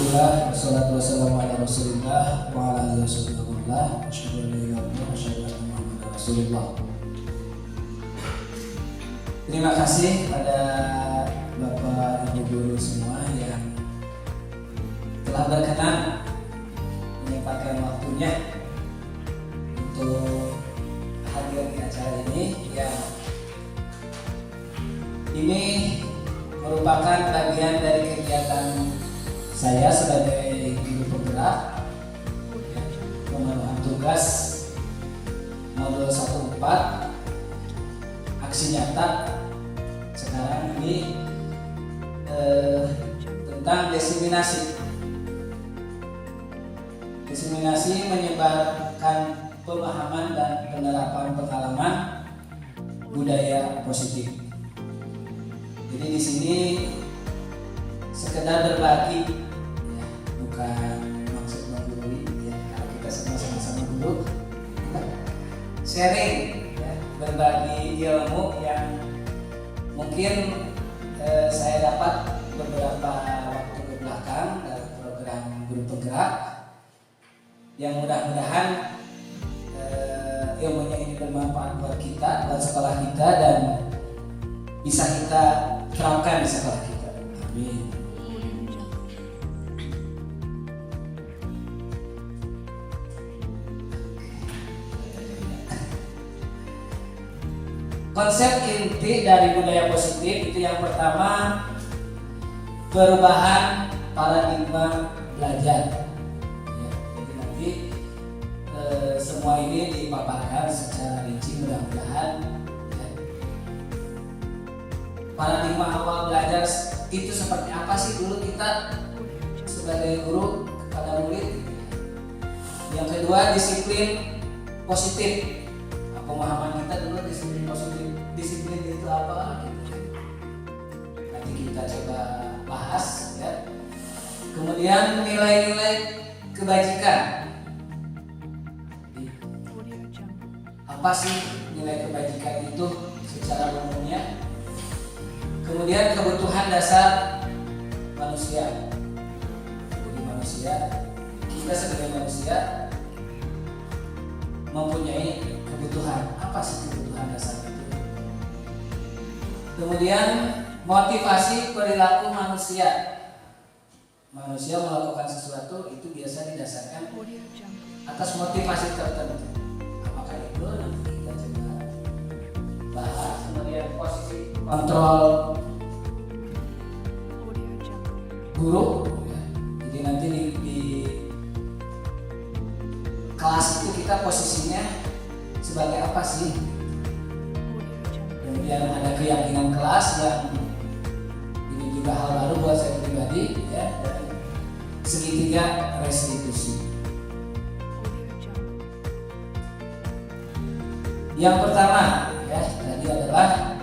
Alhamdulillah, wassalatu wassalamu ala Rasulillah wa ala alihi wasallam. Asyhadu an la ilaha illallah wa asyhadu anna Muhammadar Rasulullah. Terima kasih pada Bapak Ibu guru semua yang telah berkenan menyempatkan waktunya untuk hadir di acara ini merupakan bagian dari kegiatan saya sebagai guru penggerak pemenuhan tugas modul 14 aksi nyata sekarang ini tentang diseminasi menyebarkan pemahaman dan penerapan pengalaman budaya positif. Jadi di sini sekedar berbagi, ya, bukan maksud menggurui, ya, karena kita semua sama-sama guru, sharing, ya, berbagi ilmu yang mungkin saya dapat beberapa waktu ke belakang dalam program guru penggerak, yang mudah-mudahan ilmunya ini bermanfaat buat kita, buat sekolah kita, dan bisa kita terapkan di sekolah kita. Amin. Konsep inti dari budaya positif itu yang pertama, perubahan paradigma belajar. Ya, jadi nanti semua ini dipaparkan secara rinci mudah-mudahan. Ya. Paradigma awal belajar itu seperti apa sih dulu kita sebagai guru kepada murid. Yang kedua, disiplin positif. Pemahaman kita dulu disiplin positif, disiplin itu apa gitu. Nanti kita coba bahas, ya. Kemudian nilai-nilai kebajikan. Apa sih nilai kebajikan itu secara umumnya? Kemudian kebutuhan dasar manusia. Jadi manusia, kita sebagai manusia mempunyai kebutuhan. Apa sih kebutuhan dasar itu? Kemudian motivasi perilaku manusia. Manusia melakukan sesuatu itu biasa didasarkan atas motivasi tertentu. Apakah itu nanti kita coba bahas. Kemudian posisi kontrol guru. Ya. Jadi nanti di kelas itu kita posisinya sebagai apa sih? Kemudian ada keyakinan kelas yang ini juga hal baru buat saya pribadi, ya, dan segitiga restitusi. Yang pertama, ya, tadi adalah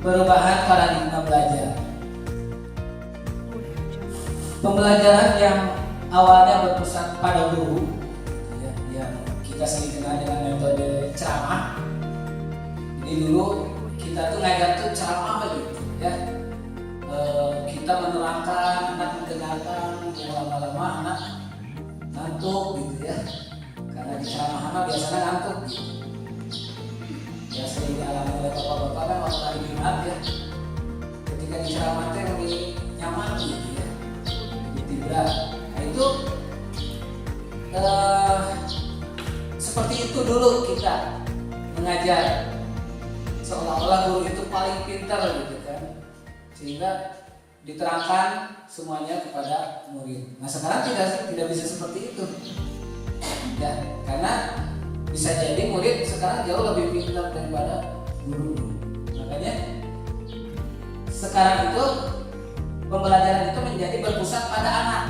perubahan paradigma belajar. Pembelajaran yang awalnya berpusat pada guru, ya, yang kita sering kenal dengan metode ceramah. Jadi dulu kita tuh ngajar tuh ceramah begitu, ya. Kita menerangkan, anak mendengarkan, lama-lama anak ngantuk gitu, ya. Karena di ceramah biasanya ngantuk gitu. Ya sering dialami oleh bapak-bapak kan waktu hari Jumat, ya. Ketika di ceramah teh lebih nyaman gitu, ya. Tidak. Nah itu seperti itu dulu kita mengajar, seolah-olah guru itu paling pintar gitu kan, sehingga diterangkan semuanya kepada murid. Nah sekarang tidak bisa seperti itu, ya, karena bisa jadi murid sekarang jauh lebih pintar daripada guru. Makanya sekarang itu pembelajaran itu menjadi berpusat pada anak.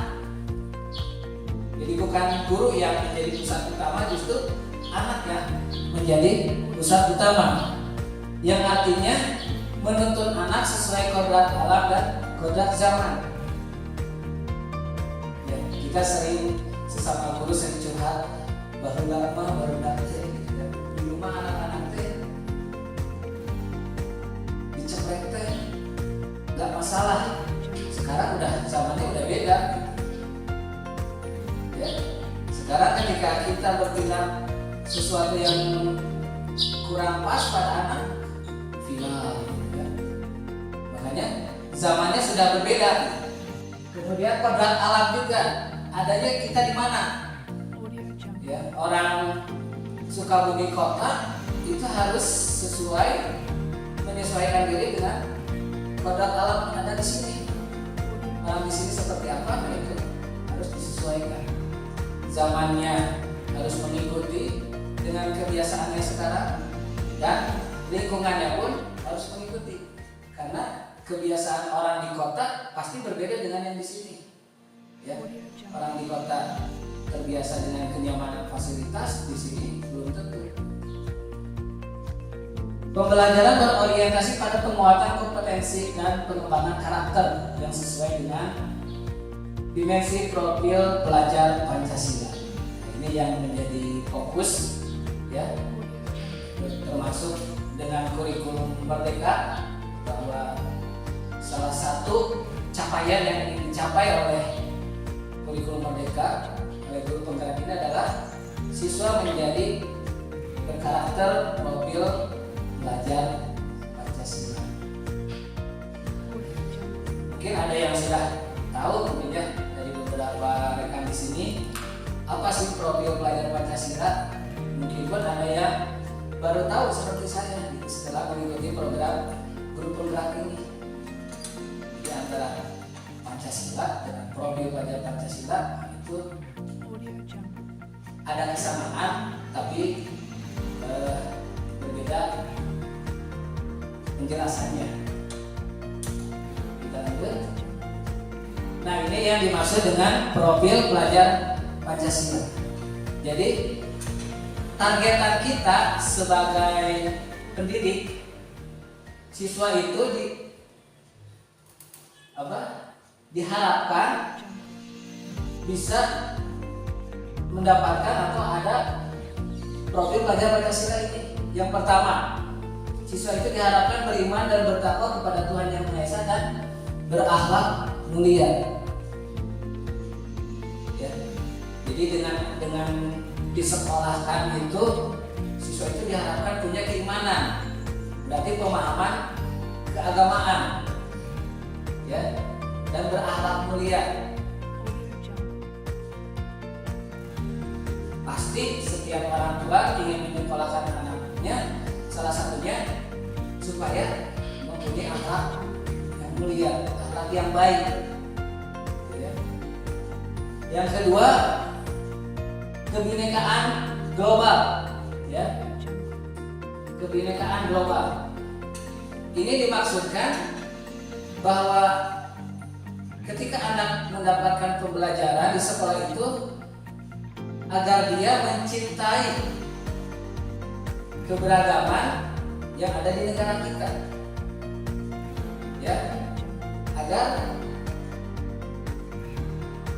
Jadi bukan guru yang menjadi pusat utama, justru anak yang menjadi pusat utama. Yang artinya menuntun anak sesuai kodrat alam dan kodrat zaman. Ya, kita sering sesama guru sering curhat, baru teh, di rumah anak-anak teh diceprek teh nggak masalah. Sekarang udah zamannya udah beda. Sekarang ketika kita bertindak sesuatu yang kurang pas pada anak, viral, ya. Makanya zamannya sudah berbeda. Kemudian kodrat alam juga, adanya kita di mana? Ya, orang Sukabumi kota itu harus menyesuaikan diri dengan kodrat alam yang ada di sini. Orang di sini seperti apa, nah itu harus disesuaikan. Zamannya harus mengikuti dengan kebiasaannya sekarang, dan lingkungannya pun harus mengikuti. Karena kebiasaan orang di kota pasti berbeda dengan yang di sini. Ya, orang di kota terbiasa dengan kenyamanan fasilitas, di sini belum tentu. Pembelajaran berorientasi pada penguatan kompetensi dan pengembangan karakter yang sesuai dengan dimensi profil pelajar Pancasila. Ini yang menjadi fokus, ya, termasuk dengan kurikulum Merdeka, bahwa salah satu capaian yang ingin dicapai oleh kurikulum Merdeka oleh guru penggerak ini adalah siswa menjadi berkarakter profil belajar Pancasila. Mungkin ada yang sudah tahu, mungkin ya, dari beberapa rekan di sini, apa sih profil pelajar Pancasila. Mungkin pun ada yang baru tahu seperti saya setelah mengikuti program guru penggerak ini. Di antara Pancasila dengan profil pelajar Pancasila itu ada kesamaan, tapi berbeda penjelasannya. Kita lanjut. Nah, ini yang dimaksud dengan profil pelajar Pancasila. Jadi targetan kita sebagai pendidik, siswa itu diharapkan bisa mendapatkan atau ada profil pelajar Pancasila ini. Yang pertama, siswa itu diharapkan beriman dan bertakwa kepada Tuhan Yang Maha Esa dan berakhlak mulia. Ya. Jadi dengan disekolahkan itu, siswa itu diharapkan punya keimanan, berarti pemahaman keagamaan, ya, dan berakhlak mulia. Pasti setiap orang tua ingin menyekolahkan anaknya, salah satunya supaya mempunyai akhlak yang mulia, akhlak yang baik. Ya. Yang kedua, kebinekaan global, ya, kebinekaan global. Ini dimaksudkan bahwa ketika anak mendapatkan pembelajaran di sekolah itu, agar dia mencintai keberagaman yang ada di negara kita, ya, agar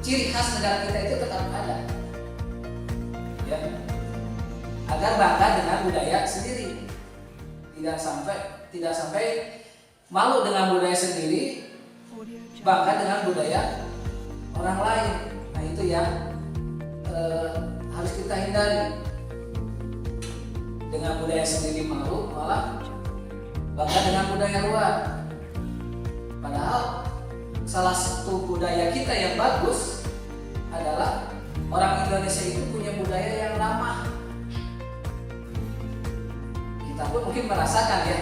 ciri khas negara kita itu tetap ada, ya, agar bangga dengan budaya sendiri, tidak sampai malu dengan budaya sendiri, bangga dengan budaya orang lain. Nah, itu yang harus kita hindari. Dengan budaya sendiri malu, malah bangga dengan budaya luar. Padahal salah satu budaya kita yang bagus adalah orang Indonesia itu punya budaya yang ramah. Kita pun mungkin merasakan, ya,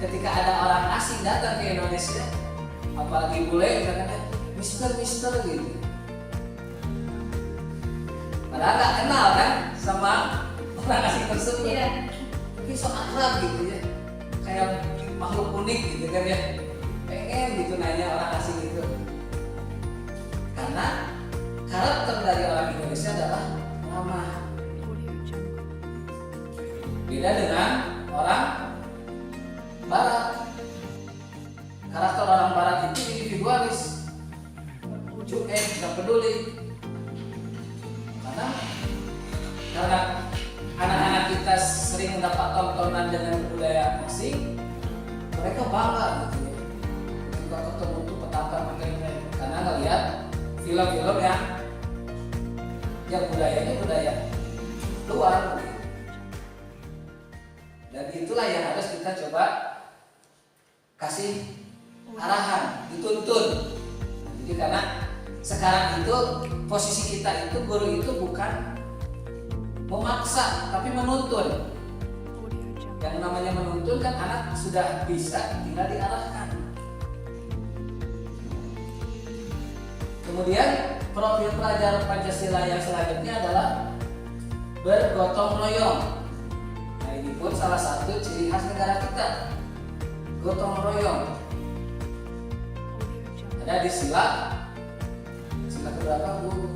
ketika ada orang asing datang ke Indonesia, apalagi bule, katanya Mister gitu. Padahal nggak kenal kan sama orang asing tersebut, tapi so akrab gitu, ya, kayak makhluk unik gitu kan, ya, pengen gitu nanya orang asing itu. Karena karakter dari orang Indonesia adalah ramah. Beda dengan orang Barat. Karakter orang Barat itu individualis, cuek, nggak peduli. Karena anak-anak kita sering mendapat tontonan dengan budaya asing, mereka bangga gitu, ya, ketika ketemu tuh petaka mereka, karena ngelihat film-film yang yang budayanya budaya luar. Dan itulah yang harus kita coba kasih arahan, dituntun. Jadi karena sekarang itu posisi kita itu guru itu bukan memaksa tapi menuntun. Yang namanya menuntun kan anak sudah bisa, tinggal diarahkan. Kemudian profil pelajar Pancasila yang selanjutnya adalah bergotong royong. Nah ini pun salah satu ciri khas negara kita, gotong royong. Ada di sila keberapa Bu?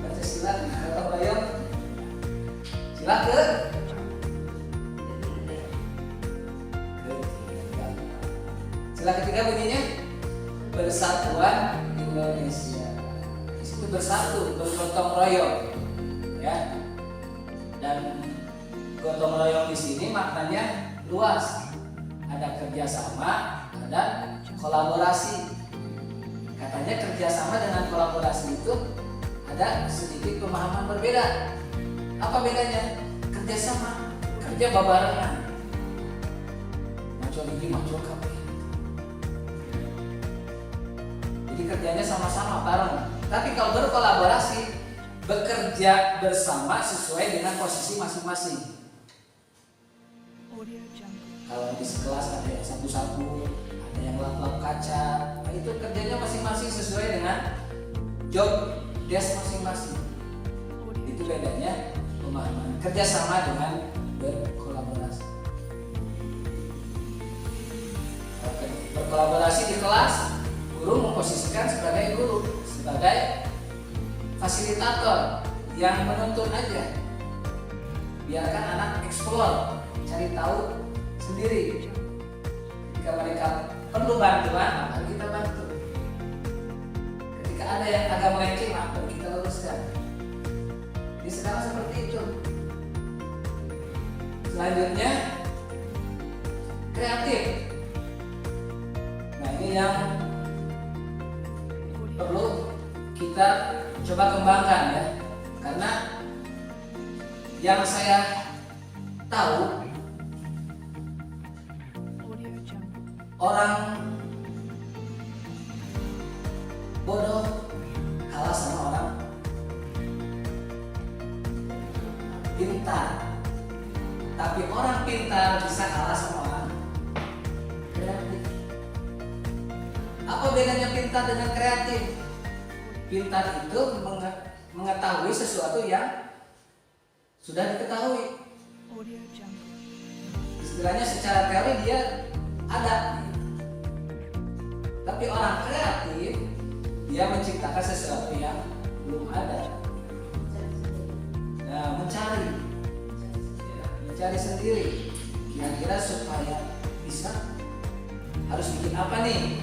Pancasila gotong royong. Sila ke sila ketiga bunyinya Persatuan Indonesia. Di situ bersatu, bergotong royong, ya. Dan gotong royong di sini maknanya luas. Ada kerjasama, ada kolaborasi. Katanya kerjasama dengan kolaborasi itu ada sedikit pemahaman berbeda. Apa bedanya? Kerjasama, kerja babarengan. Macul ini, macul kape. Jadi kerjanya sama-sama bareng. Tapi kalau berkolaborasi, bekerja bersama sesuai dengan posisi masing-masing. Kalau di sekelas ada yang sapu-sapu, ada yang lap-lap kaca. Nah, itu kerjanya masing-masing sesuai dengan job desk masing-masing. Itu bedanya. Pemahaman kerjasama dengan berkolaborasi. Berkolaborasi di kelas, guru memposisikan sebagai guru, sebagai fasilitator yang menuntun aja. Biarkan anak eksplor, cari tahu sendiri. Jika mereka perlu bantuan, maka kita bantu. Ketika ada yang agak melenceng, maka kita luruskan. Di sekarang seperti itu. Selanjutnya kreatif. Nah ini yang perlu kita coba kembangkan ya. Karena yang saya tahu orang bodoh kalah sama orang pintar, tapi orang pintar bisa kalah sama orang kreatif. Apa bedanya pintar dengan kreatif? Pintar itu mengetahui sesuatu yang sudah diketahui. Istilahnya secara teori dia ada, tapi orang kreatif dia menciptakan sesuatu yang belum ada. Nah, mencari sendiri kira-kira supaya bisa harus bikin apa nih.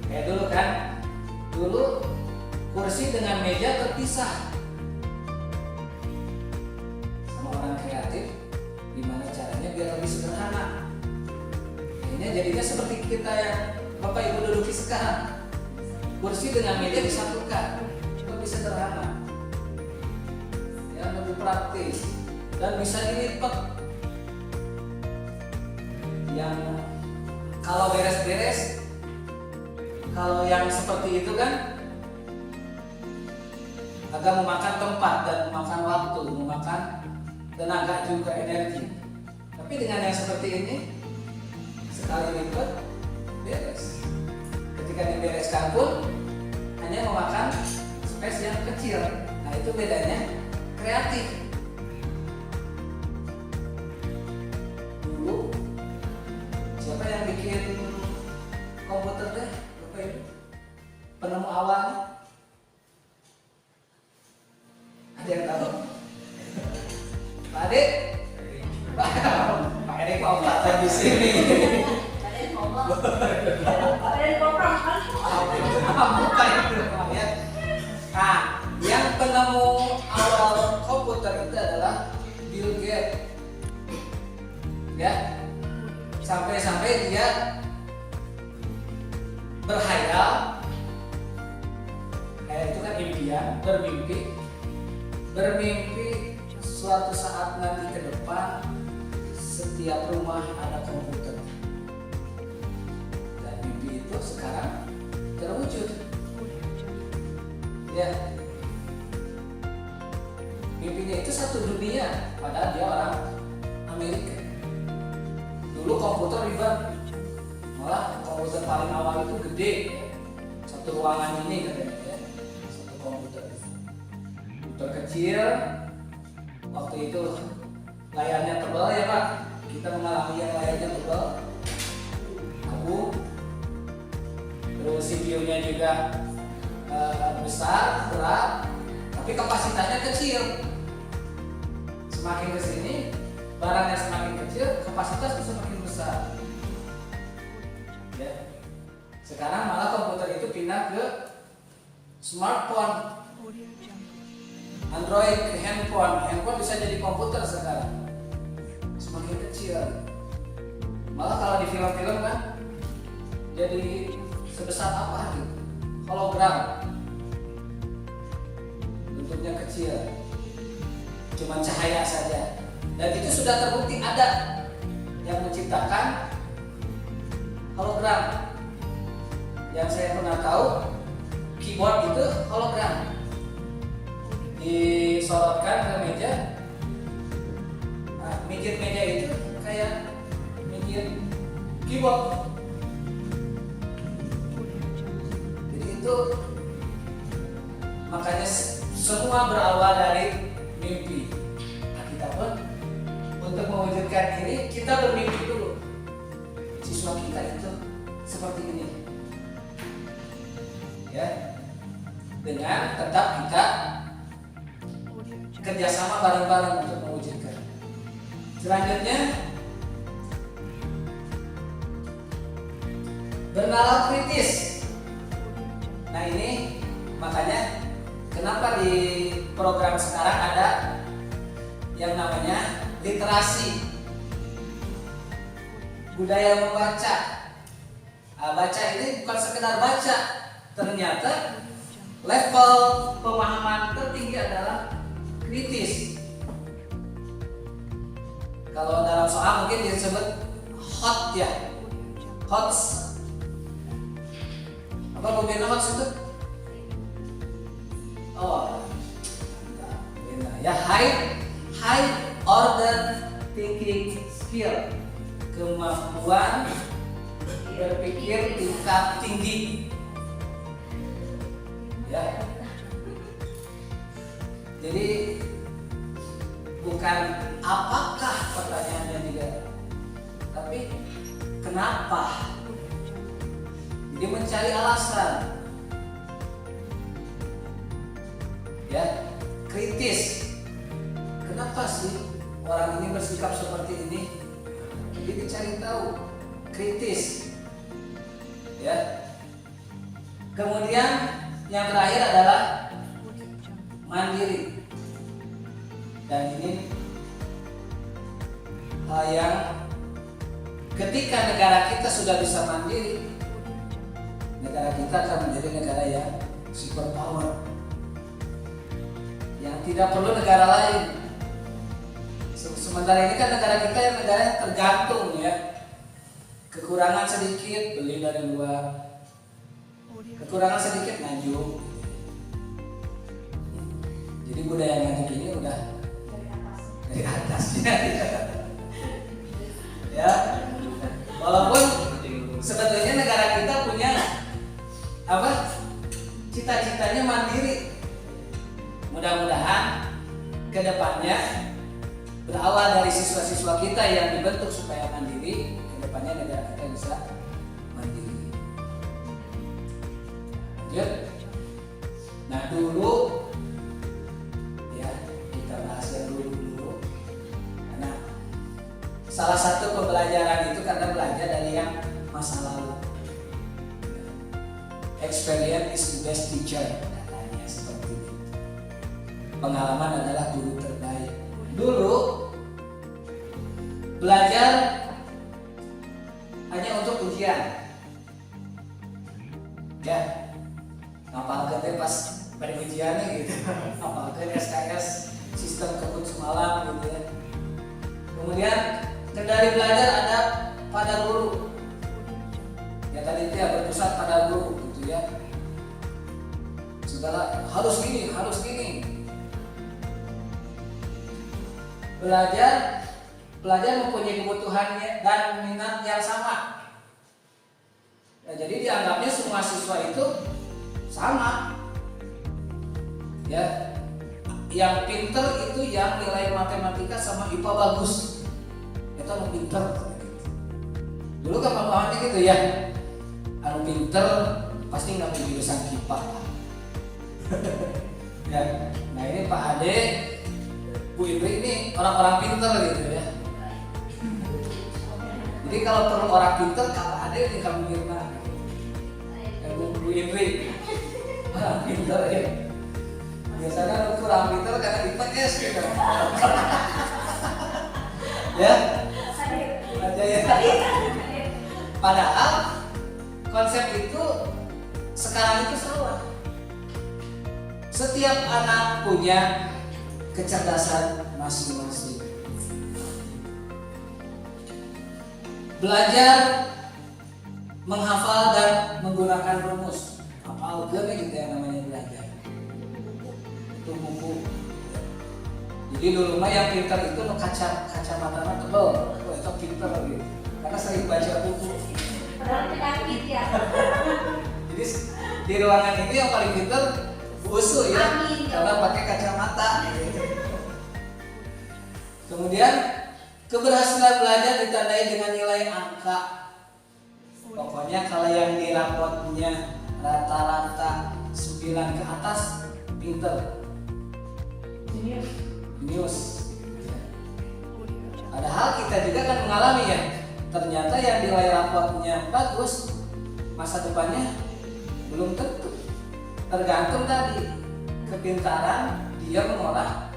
Kayak dulu kan, kursi dengan meja terpisah. Sama orang kreatif gimana caranya biar lebih sederhana. Ini jadinya seperti kita yang Bapak Ibu duduki sekarang, kursi dengan meja disatukan, lebih sederhana, lebih praktis dan bisa dilipat. Yang kalau beres-beres, kalau yang seperti itu kan agak memakan tempat dan memakan waktu, memakan tenaga juga energi. Tapi dengan yang seperti ini sekali lipat beres. Ketika dibereskan pun hanya memakan space yang kecil. Nah itu bedanya kreatif. Dulu siapa yang bikin komputer deh? Bapak Ibu? Penemu awalnya? Ada yang tahu? Pak Ade? Pak Ade mau praktek di sini. Nah, yang penemu awal komputer itu adalah Bill Gates. Ya, sampai-sampai dia berhayal itu kan impian, bermimpi suatu saat nanti ke depan setiap rumah ada komputer. Dan mimpi itu sekarang terwujud. Ya. Mimpinya itu satu dunia, padahal dia orang Amerika. Dulu komputer ribet, malah komputer paling awal itu gede, ya. Satu ruangan ini katanya, ya. Satu komputer. Komputer kecil, waktu itu layarnya tebal ya Pak. Kita mengalami yang layarnya tebal, abu. Terus CPU-nya juga besar, berat, tapi kapasitasnya kecil. Semakin kesini, barangnya semakin kecil, kapasitas semakin besar. Ya. Sekarang malah komputer itu pindah ke smartphone, Android ke handphone bisa jadi komputer sekarang. Semakin kecil. Malah kalau di film-film kan jadi sebesar apa gitu, hologram. Bentuknya kecil, cuma cahaya saja. Dan itu sudah terbukti ada yang menciptakan hologram. Yang saya pernah tahu, keyboard itu hologram, disorotkan ke meja. Nah, mijit meja itu kayak mijit keyboard. Jadi itu makanya semua berawal dari mimpi. Nah, kita pun untuk mewujudkan ini kita bermimpi dulu. Siswa kita itu seperti ini, ya, dengan tetap kita kerjasama bareng-bareng untuk mewujudkan. Selanjutnya, bernalar kritis. Nah ini makanya kenapa di program sekarang ada yang namanya literasi, budaya membaca. Baca ini bukan sekedar baca, ternyata level pemahaman tertinggi adalah kritis. Kalau dalam soal mungkin disebut hot ya, hots. Apa pembina hots itu? Oh, ya high order thinking skill, kemampuan berpikir tingkat tinggi. Ya. Jadi bukan apakah pertanyaannya juga, tapi kenapa. Jadi mencari alasan. Ya, kritis. Kenapa sih orang ini bersikap seperti ini? Jadi dicari tahu, kritis. Ya. Kemudian yang terakhir adalah mandiri. Dan ini hal yang ketika negara kita sudah bisa mandiri, negara kita akan menjadi negara yang super power, yang tidak perlu negara lain. Sementara ini kan negara kita yang negara yang tergantung, ya. Kekurangan sedikit beli dari luar, kekurangan sedikit maju. Jadi budaya ngajuk ini udah dari atasnya. Ya, walaupun sebetulnya negara kita punya cita-citanya mandiri. Mudah-mudahan kedepannya berawal dari siswa-siswa kita yang dibentuk supaya mandiri, kedepannya negara kita bisa mandiri. Lanjut. Nah dulu, ya kita bahas yang dulu. Karena salah satu pembelajaran itu karena belajar dari yang masa lalu. Experience is the best teacher, katanya seperti itu. Pengalaman adalah guru terbaik. Dulu belajar hanya untuk ujian. Ya, ngapal gede pas segala harus gini. Belajar mempunyai kebutuhannya dan minat yang sama. Ya, jadi dianggapnya semua siswa itu sama. Ya, yang pinter itu yang nilai matematika sama IPA bagus. Itu anu pinter. Dulu kan pemahamannya gitu ya. Anu pinter pasti ngambil jurusan IPA. Ya, nah ini Pak Ade, Bu Indri ini orang-orang pinter gitu ya. Jadi kalau perlu orang pinter, Kak Ade di kamu Mirna, Bu Indri, orang pinter ya. Biasanya kurang pinter karena IPS gitu. Ya, aja ya. Padahal konsep itu sekarang itu salah. Setiap anak punya kecerdasan masing-masing. Belajar menghafal dan menggunakan rumus. Hafal juga gitu yang namanya belajar. Itu buku. Jadi dulu mah yang pintar itu kacamata tebal. Oh, itu pintar gitu. Karena sering baca buku. Penyakit ya. Jadi di ruangan ini yang paling pintar Usu ya, Amin. karena pakai kacamata. Kemudian keberhasilan belajar ditandai dengan nilai angka. Pokoknya kalau yang di rapotnya rata-rata 9 ke atas pinter. Jenius. Padahal kita juga kan mengalami ya. Ternyata yang nilai rapotnya bagus, masa depannya belum tentu. Tergantung tadi kepintaran dia mengolah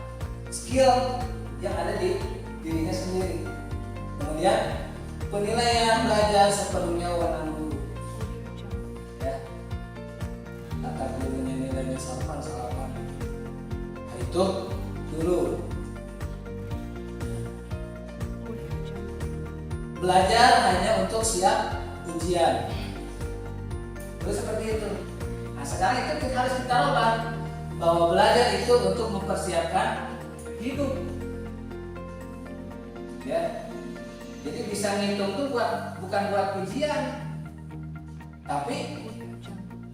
skill yang ada di dirinya sendiri. Kemudian penilaian belajar sepenuhnya wewenang guru. Ya, kata gurunya nilainya salapan. Nah, itu dulu. Belajar hanya untuk siap ujian. Terus seperti itu. Nah, sekarang itu harus kita ubah bahwa belajar itu untuk mempersiapkan hidup. Ya. Jadi bisa ngitung tuh bukan buat ujian. Tapi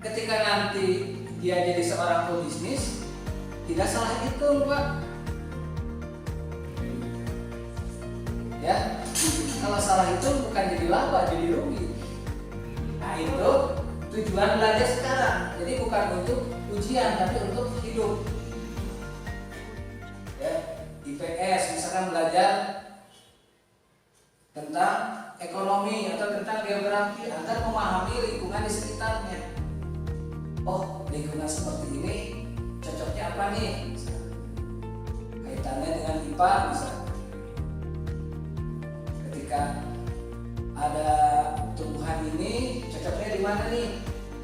ketika nanti dia jadi seorang pebisnis, tidak salah hitung, Pak. Ya. Kalau salah hitung bukan jadi laba, jadi rugi. Nah, itu tujuan belajar sekarang. Jadi bukan untuk ujian tapi untuk hidup. Ya, IPS misalkan belajar tentang ekonomi atau tentang geografi agar memahami lingkungan di sekitarnya. Oh, lingkungan seperti ini cocoknya apa nih? Kaitannya dengan IPA misalnya. Ketika ada tumbuhan ini cocoknya di mana nih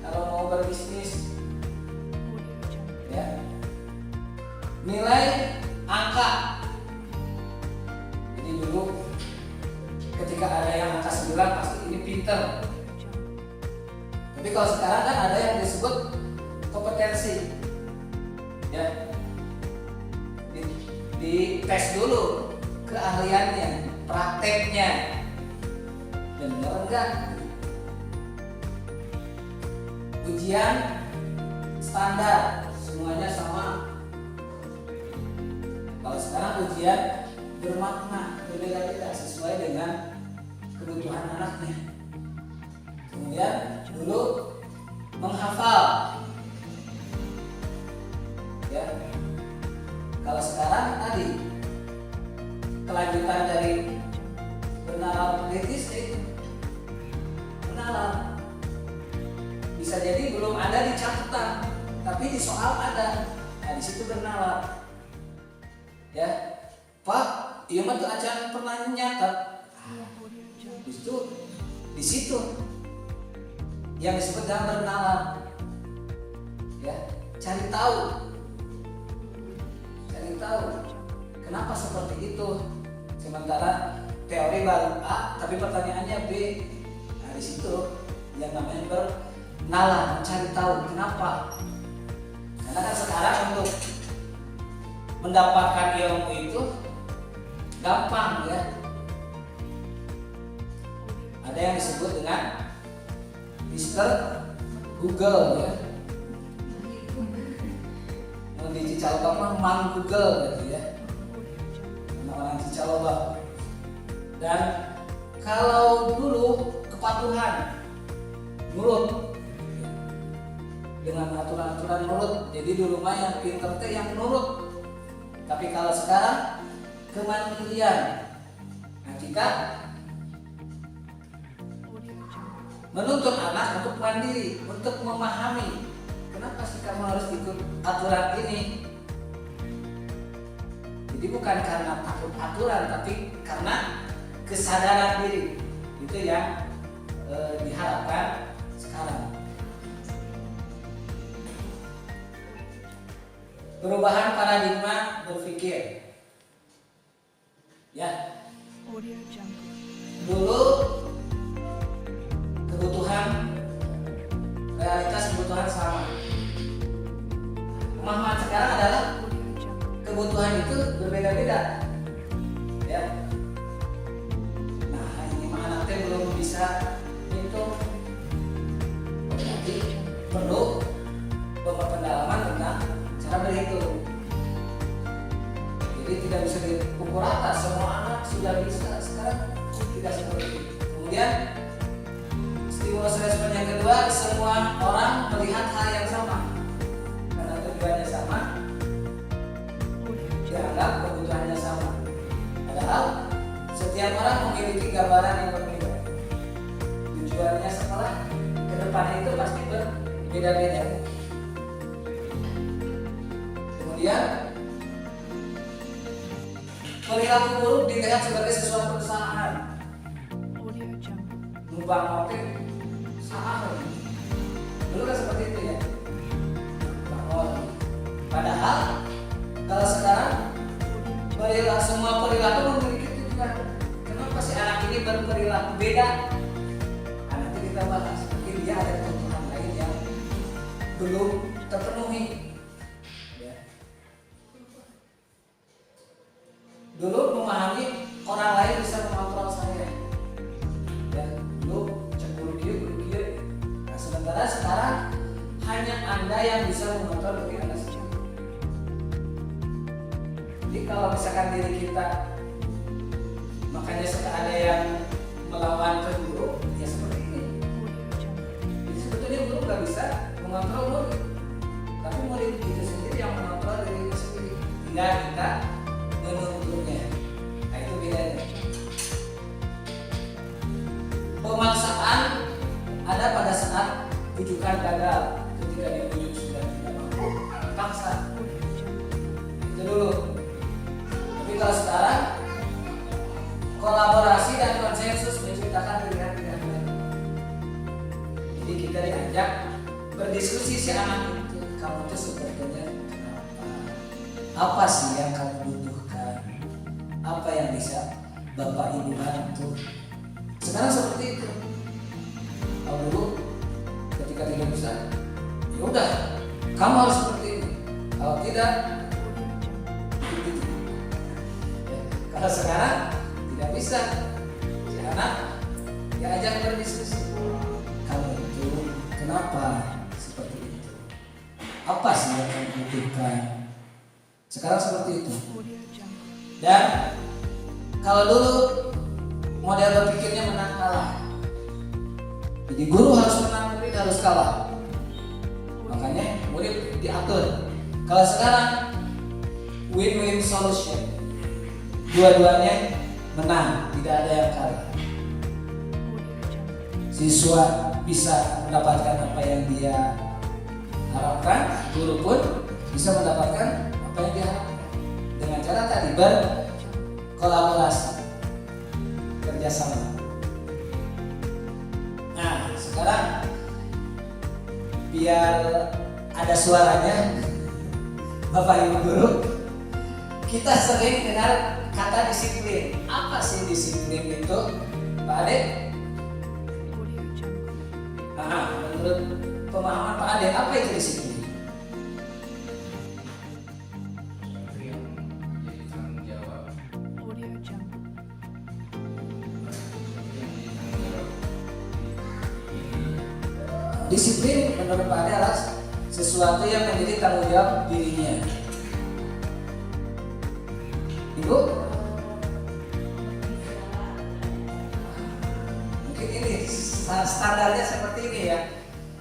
kalau mau berbisnis, ya. Nilai angka. Jadi dulu ketika ada yang angka 9 pasti ini pinter. Tapi kalau sekarang kan ada yang disebut kompetensi, ya. Di tes dulu keahliannya, prakteknya. Bener enggak? Ujian standar semuanya sama. Kalau sekarang ujian bermakna, berbeda-beda sesuai dengan kebutuhan anaknya. Kemudian dulu menghafal, ya. Kalau sekarang tadi kelanjutan dari bernalar kritis itu benar. Bisa jadi belum ada di catatan, tapi di soal ada. Nah, di situ bernalar. Ya, Pak, iya mah tuh acan pernah nyatet. Di situ yang disebut dengan bernalar. Ya, cari tahu kenapa seperti itu. Sementara teori baru A, tapi pertanyaannya B. Nah, di situ yang namanya bernalar, mencari tahu kenapa Karena kan sekarang untuk mendapatkan ilmu itu gampang ya. Ada yang disebut dengan Mister Google ya. Di Cicalengka Mang Google gitu ya. Orang Cicalengka. Dan kalau dulu kepatuhan, nurut, dengan aturan-aturan nurut. Jadi dulu mah yang pinter teh yang nurut. Tapi kalau sekarang kemandirian. Nah, kita menuntut anak untuk mandiri, untuk memahami kenapa sih kamu harus ikut aturan ini. Jadi bukan karena takut aturan, tapi karena kesadaran diri. Itu yang diharapkan sekarang. Perubahan paradigma berpikir. Ya. Dulu realitas kebutuhan sama. Pemahaman sekarang adalah kebutuhan itu berbeda-beda. Ya. Nah, ini mah anak teh belum bisa hitung. Berarti perlu pendalaman tentang cara berhitung. Jadi tidak bisa dipukul rata semua anak sudah bisa sekarang, tidak seperti itu. Kemudian stimulus respon yang kedua, semua orang melihat hal yang sama karena tujuannya sama, dianggap kebutuhannya sama. Padahal setiap orang memiliki gambaran yang berbeda. Tujuannya setelah ke depannya itu pasti berbeda-beda. Kemudian perilaku buruk dilihat sebagai sesuatu kesalahan. Numpang mobil salah. Dulu kan seperti itu ya. Padahal kalau sekarang semua perilaku memiliki tujuan. Kenapa sih anak ini berperilaku beda? Nanti kita bahas. Mungkin dia ada kebutuhan lain yang belum terpenuhi. Dulu memahami orang lain bisa mengontrol saya. Dan dulu cemburu kieu. Nah, sementara sekarang hanya Anda yang bisa mengontrol diri Anda sendiri. Jadi kalau misalkan diri kita, makanya suka ada yang melawan ke guru, ya seperti ini. Jadi sebetulnya guru nggak bisa mengontrol murid, tapi murid itu sendiri yang mengontrol diri itu sendiri. Tinggal kita menuntutnya. Nah, itu bedanya. Pemaksaan ada pada saat rujukan gagal. Ketika dirujuk sudah tidak mampu, paksa. Itu dulu. Tapi kalau sekarang kolaborasi dan konsensus menciptakan pilihan-pilihan baru. Jadi kita diajak berdiskusi si anak itu, kamu itu sebetulnya kenapa? Apa sih yang kamu butuhkan? Apa yang bisa Bapak Ibu bantu? Sekarang seperti itu. Kalau dulu ketika tidak bisa, ya udah, kamu harus seperti ini. Kalau tidak, begitu. Ya, kalau sekarang tidak bisa, si anak diajak berdiskusi. Kamu itu kenapa seperti itu? Apa sih yang kamu butuhkan? Sekarang seperti itu. Dan kalau dulu model berpikirnya menang kalah. Jadi guru harus menang, murid harus kalah. Makanya murid diatur. Kalau sekarang win-win solution. Dua-duanya menang, tidak ada yang kalah. Siswa bisa mendapatkan apa yang dia harapkan, guru pun bisa mendapatkan apa yang dia harapkan. Dengan cara tadi berkolaborasi, kerjasama. Nah, sekarang biar ada suaranya, Bapak Ibu guru, kita sering dengar kata disiplin. Apa sih disiplin itu, Pak Ade? Nah, menurut pemahaman Pak Ade, apa itu disiplin? disiplin menurut Pak Ade adalah sesuatu yang menjadi tanggung jawab dirinya. Ibu, mungkin ini standarnya seperti ini ya.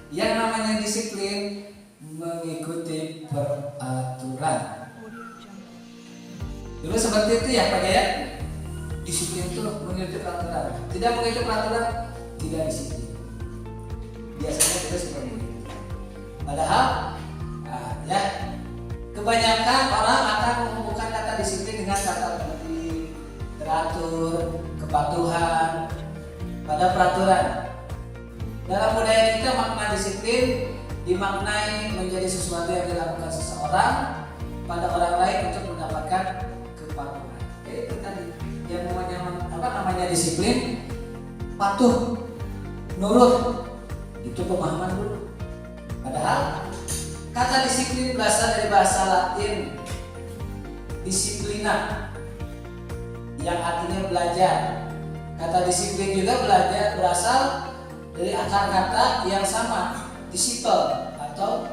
Yang namanya disiplin mengikuti peraturan. Dulu seperti itu ya Pak Jaya. Disiplin itu mengikuti peraturan. Tidak mengikuti peraturan, tidak disiplin. Biasanya kita seperti itu. Padahal, ya kebanyakan orang akan menghubungkan kata disiplin dengan kata tertib, teratur, kepatuhan pada peraturan. Dalam budaya kita makna disiplin dimaknai menjadi sesuatu yang dilakukan seseorang pada orang lain untuk mendapatkan kepatuhan. Itu tadi yang namanya disiplin, patuh, nurut. Itu pemahaman dulu. Padahal kata disiplin berasal dari bahasa Latin disiplina yang artinya belajar. Kata disiplin juga berasal dari akar kata yang sama, disiple atau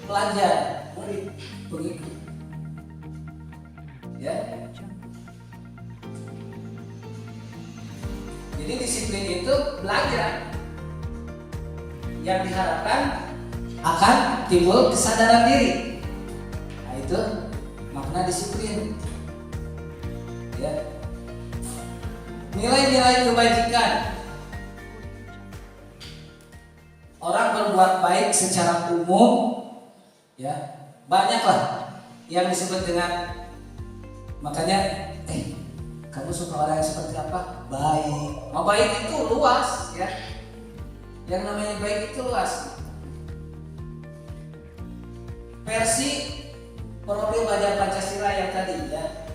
pelajar, murid, pengikut. Ya. Jadi disiplin itu belajar yang diharapkan akan timbul kesadaran diri. Nah itu makna disiplin. Ya. Nilai-nilai kebajikan. Orang berbuat baik secara umum, ya banyaklah yang disebut dengan, makanya kamu suka orang yang seperti apa? Baik. Oh, baik itu luas, ya. Yang namanya baik itu luas. Versi problem belajar Pancasila yang tadi ya,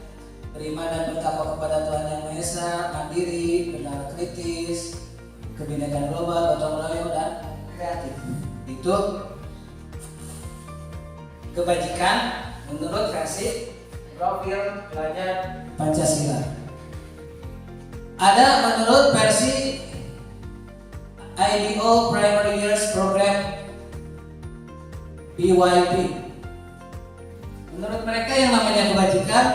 beriman dan bertakwa kepada Tuhan Yang Maha Esa, mandiri, benar kritis, kebinekaan global, gotong royong dan kreatif. Itu kebajikan menurut versi profil belajar Pancasila. Ada menurut versi IDO Primary Years Program BYP. Menurut mereka yang namanya kebajikan,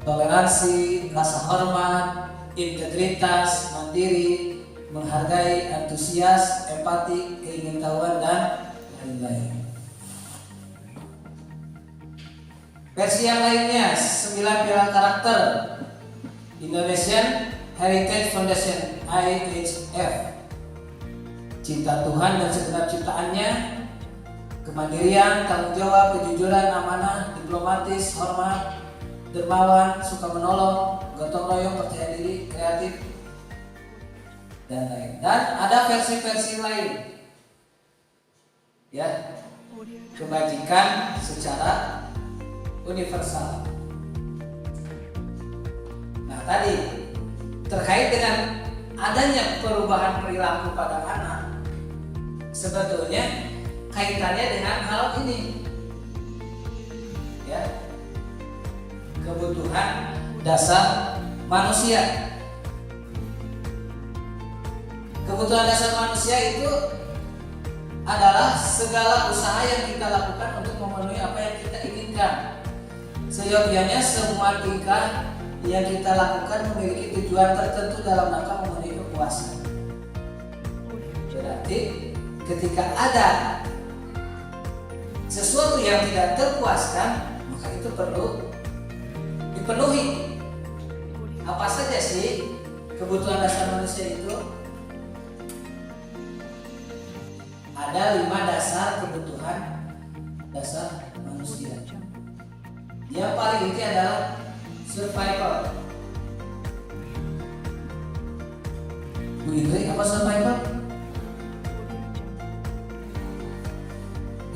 toleransi, rasa hormat, integritas, mandiri, menghargai, antusias, empati, keingintahuan dan lain-lain. Versi yang lainnya 9 pilar karakter Indonesian Heritage Foundation IHF. Cinta Tuhan dan segenap ciptaannya, kemandirian, tanggung jawab, kejujuran, amanah, diplomatis, hormat, dermawan, suka menolong, gotong royong, percaya diri, kreatif, dan lain. Dan ada versi-versi lain, ya, kebajikan secara universal. Nah tadi terkait dengan adanya perubahan perilaku pada anak, sebetulnya kaitannya dengan hal ini, ya, kebutuhan dasar manusia. Kebutuhan dasar manusia itu adalah segala usaha yang kita lakukan untuk memenuhi apa yang kita inginkan. Seyogianya semua tingkah yang kita lakukan memiliki tujuan tertentu dalam rangka memenuhi kepuasan. Berarti ketika ada sesuatu yang tidak terpuaskan, maka itu perlu dipenuhi. Apa saja sih kebutuhan dasar manusia itu? Ada 5 dasar kebutuhan dasar manusia. Yang paling inti adalah survival. Bu Indri, apa survival?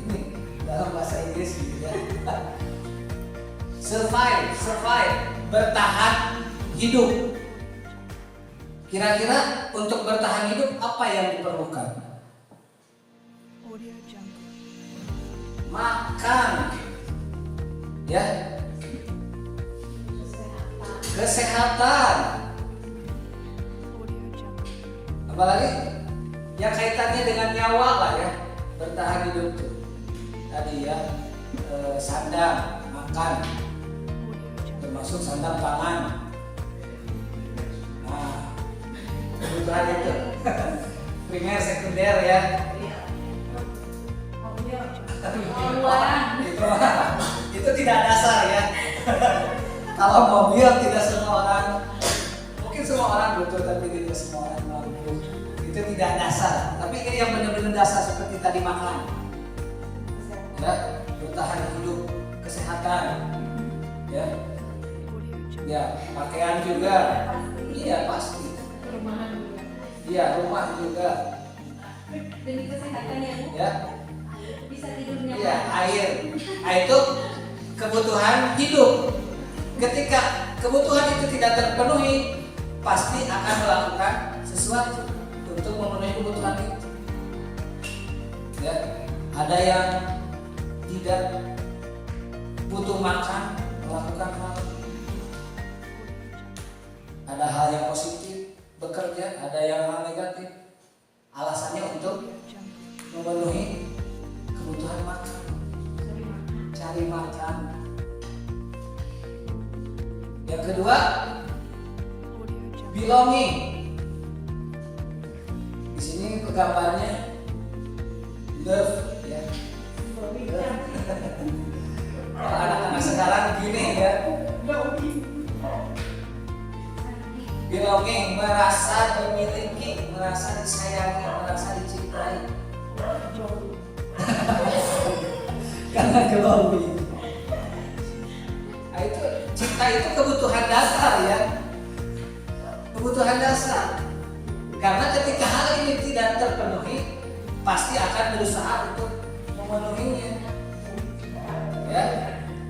Ini dalam bahasa Inggris gitu ya. Survive, bertahan hidup. Kira-kira untuk bertahan hidup apa yang diperlukan? Makan, ya, kesehatan, apalagi yang kaitannya dengan nyawa lah ya, bertahan hidup tuh. Tadi ya, sandang, makan, termasuk sandang pangan. Nah, kebutuhan itu primer, sekunder ya. Itu tidak dasar ya. Kalau mobil tidak semua orang, mungkin semua orang butuh tapi tidak semua orang mampu. Itu tidak dasar. Tapi ini yang benar-benar dasar seperti tadi makan, ya, bertahan hidup, kesehatan, ya, ya, pakaian juga, iya pasti, iya rumah juga, Demi kesehatan ya. bisa tidurnya. Iya, air. Nah, itu kebutuhan hidup. Ketika kebutuhan itu tidak terpenuhi, pasti akan melakukan sesuatu untuk memenuhi kebutuhan itu. Ya, ada yang tidak butuh makan, melakukan hal. Ada hal yang positif, bekerja, ada yang hal negatif. Alasannya untuk memenuhi kebutuhan makan, cari makan. Yang kedua, belonging. Di sini gambarnya love, ya. Kalau anak-anak sekarang gini ya, belonging, merasa dimiliki, merasa disayangi, merasa dicintai. Karena glowing. Nah, itu cinta itu kebutuhan dasar ya, kebutuhan dasar. Karena ketika hal ini tidak terpenuhi, pasti akan berusaha untuk memenuhinya. Ya.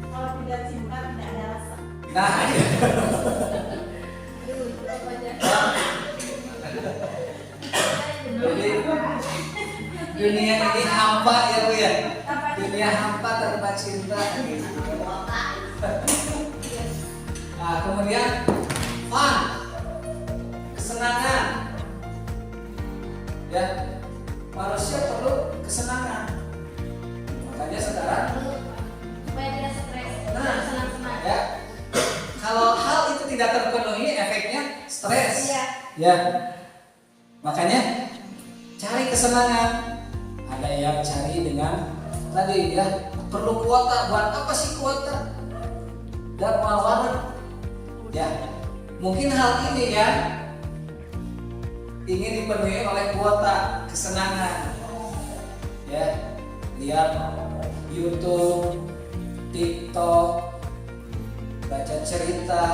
Kalau tidak cinta tidak ada rasa. Nah, ya. Jadi dunia ini hampa ya Bu ya. Dunia hampa tanpa cinta gitu. Nah, kemudian fun, kesenangan. Ya, manusia perlu kesenangan. Makanya sekarang Supaya tidak stres, Nah, senang-senang. ya, kalau hal itu tidak terpenuhi, efeknya stres. Iya. Ya, makanya cari kesenangan. Ada yang cari dengan tadi ya, perlu kuota. Buat apa sih kuota? Dan warna. Ya, mungkin hal ini ya ingin dipenuhi oleh kuota kesenangan. Ya, lihat YouTube, TikTok, baca cerita.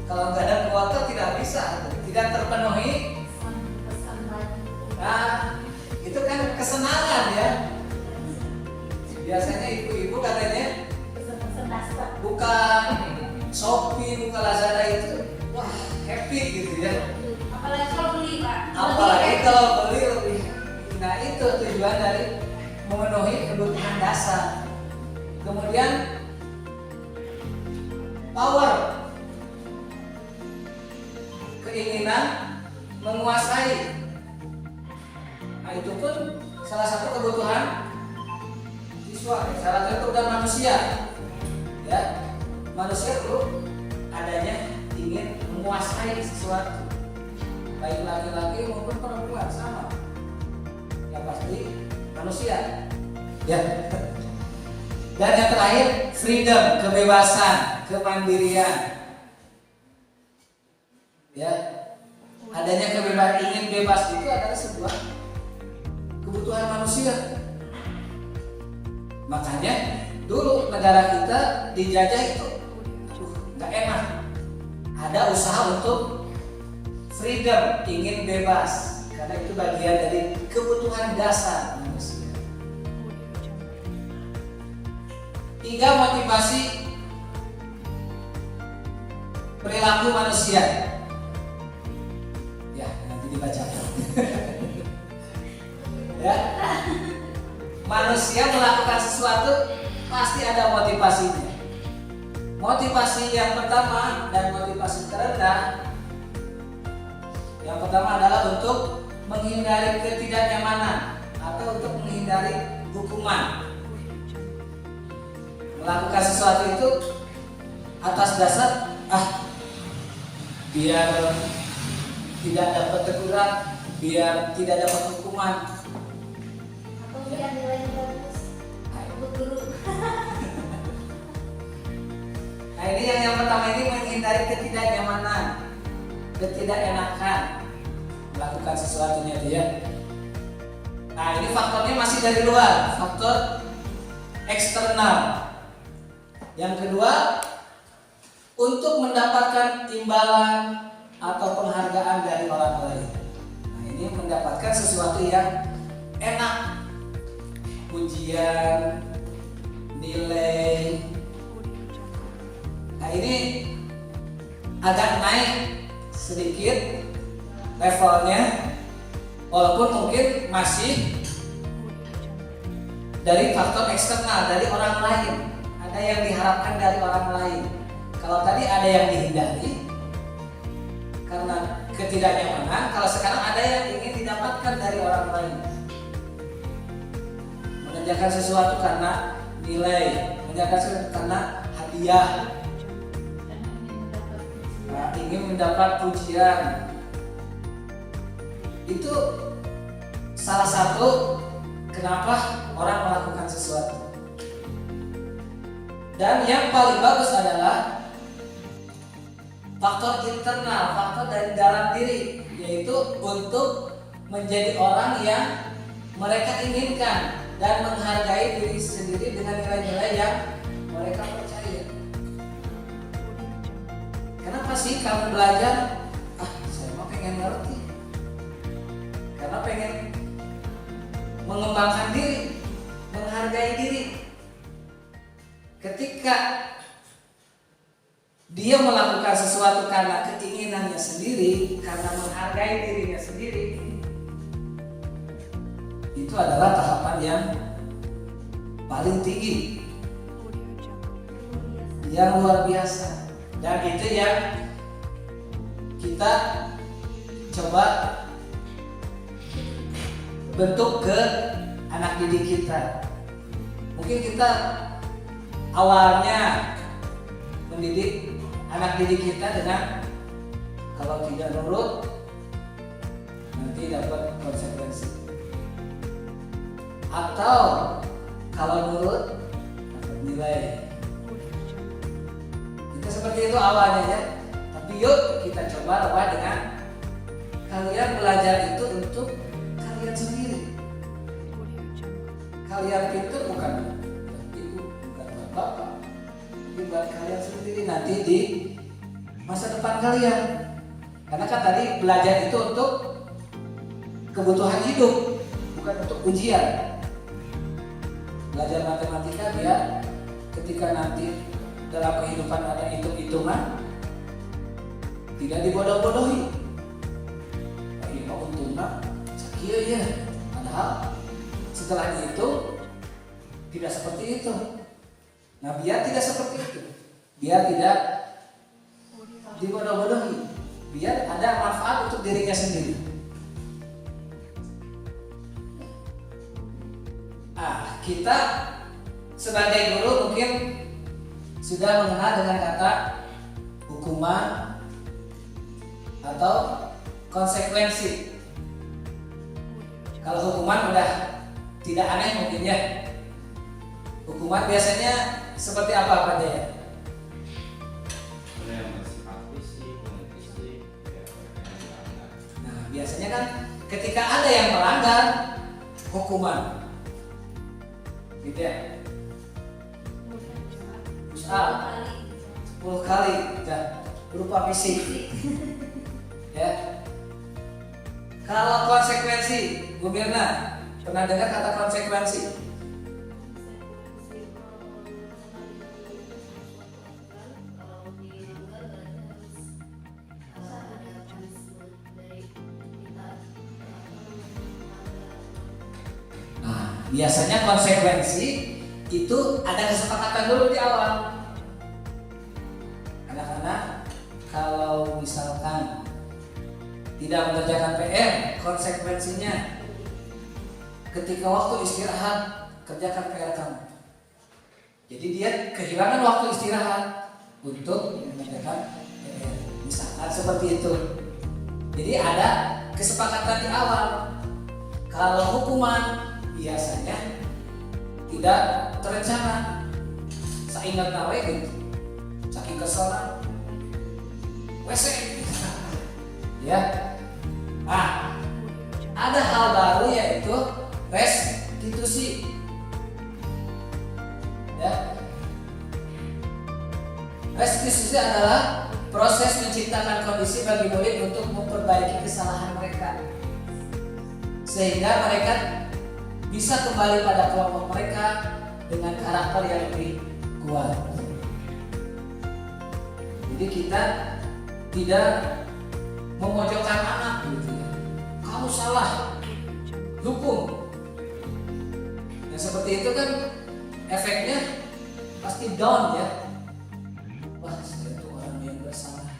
Kalau nggak ada kuota tidak bisa, tidak terpenuhi. Pesan lagi. Nah, itu kan kesenangan ya. Biasanya ibu-ibu katanya Pesan-pesan dasar. bukan Shopee, bukan Lazada itu, wah happy gitu ya. Apalagi kalau beli Pak. Apalagi kalau beli lebih. Nah itu tujuan dari memenuhi kebutuhan dasar. Kemudian power, keinginan menguasai. Nah itu pun salah satu kebutuhan siswa, salah satu kebutuhan manusia. Ya, manusia perlu adanya ingin menguasai sesuatu, baik laki-laki maupun perempuan sama. Yang pasti manusia. Ya. Dan yang terakhir freedom, kebebasan, kemandirian. Ya, adanya kebebasan, ingin bebas itu adalah sebuah kebutuhan manusia. Makanya dulu negara kita dijajah itu, nggak enak. Ada usaha untuk freedom, ingin bebas, karena itu bagian dari kebutuhan dasar manusia. 3 motivasi perilaku manusia. Ya, nanti dibacakan. Ya. Manusia melakukan sesuatu pasti ada motivasinya. Motivasi yang pertama dan motivasi terendah. Yang pertama adalah untuk menghindari ketidaknyamanan atau untuk menghindari hukuman. Melakukan sesuatu itu atas dasar biar tidak dapat teguran, biar tidak dapat hukuman. Atau biar nilainya bagus untuk guru. Nah ini yang pertama ini menghindari ketidaknyamanan, ketidakenakan melakukan sesuatunya dia. Nah ini faktornya masih dari luar, faktor eksternal. Yang kedua, untuk mendapatkan imbalan atau penghargaan dari orang lain. Nah ini mendapatkan sesuatu yang enak, pujian, nilai. Nah ini agak naik sedikit levelnya, walaupun mungkin masih dari faktor eksternal, dari orang lain. Ada yang diharapkan dari orang lain. Kalau tadi ada yang dihindari karena ketidaknyamanan, kalau sekarang ada yang ingin didapatkan dari orang lain. Mengerjakan sesuatu karena nilai, mengerjakan sesuatu karena hadiah, ingin mendapat pujian. Itu salah satu kenapa orang melakukan sesuatu. Dan yang paling bagus adalah faktor internal, faktor dari dalam diri, yaitu untuk menjadi orang yang mereka inginkan dan menghargai diri sendiri dengan nilai-nilai yang mereka percaya. Kenapa sih kamu belajar? Saya mau pengen ngerti. Karena pengen mengembangkan diri, menghargai diri. Ketika dia melakukan sesuatu karena keinginannya sendiri, karena menghargai dirinya sendiri, itu adalah tahapan yang paling tinggi, yang luar biasa. Dan itu yang kita coba bentuk ke anak didik kita. Mungkin kita awalnya mendidik anak didik kita dengan kalau tidak nurut nanti dapat konsekuensi, atau kalau nurut dapat nilai. Kita seperti itu awalnya ya. Tapi yuk kita coba ubah dengan kalian belajar itu untuk kalian sendiri. Kalian pintar bukan ibu, bukan bapak, tapi buat kalian sendiri nanti di masa depan kalian. Karena kan tadi belajar itu untuk kebutuhan hidup, bukan untuk ujian. Belajar matematika biar ketika nanti dalam kehidupan ada hitung-hitungan tidak dibodoh-bodohi. Ini mau untungnya sekian ya, padahal setelah itu tidak seperti itu. Nah biar tidak seperti itu, biar tidak dibodoh-bodohi, biar ada manfaat untuk dirinya sendiri. Kita sebagai guru mungkin sudah mengenal dengan kata hukuman atau konsekuensi. Kalau hukuman udah tidak aneh mungkin ya. Hukuman biasanya seperti apa Pak Jaya? Nah biasanya kan ketika ada yang melanggar hukuman, gitu ya. Push up 10 kali dan berupa fisik. Ya. Kalau konsekuensi, Bu Mirna pernah dengar kata konsekuensi? Nah, biasanya konsekuensi itu ada kesepakatan dulu di awal. Anak-anak, kalau misalkan tidak mengerjakan PR, konsekuensinya ketika waktu istirahat kerjakan PR kamu. Jadi dia kehilangan waktu istirahat untuk mengerjakan PR. Misalkan seperti itu. Jadi ada kesepakatan di awal. Kalau hukuman biasanya tidak terencana. Saya ingat nawe gitu. Saking keselan. WC. Ya. Nah, ada hal baru yaitu restitusi. Ya. Restitusi adalah proses menciptakan kondisi bagi murid untuk memperbaiki kesalahan mereka, sehingga mereka bisa kembali pada kelompok mereka dengan karakter yang lebih kuat. Jadi kita tidak memojokkan anak gitu ya. Kamu salah, hukum. Yang seperti itu kan efeknya pasti down ya. Wah, saya itu orang yang bersalah.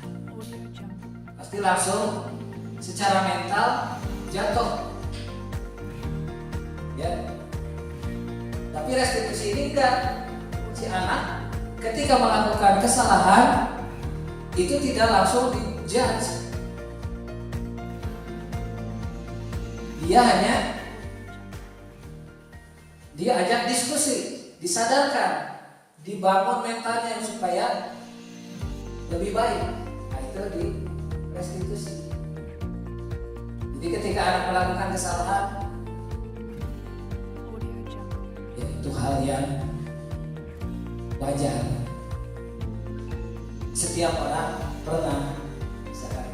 Pasti langsung secara mental jatuh. Ya. Tapi restitusi ini enggak. Si anak ketika melakukan kesalahan itu tidak langsung dijudge. Dia hanya ajak diskusi, disadarkan, dibangun mentalnya supaya lebih baik. Nah, itu di restitusi. Jadi ketika anak melakukan kesalahan, ya itu hal yang wajar. Setiap orang pernah misalkan.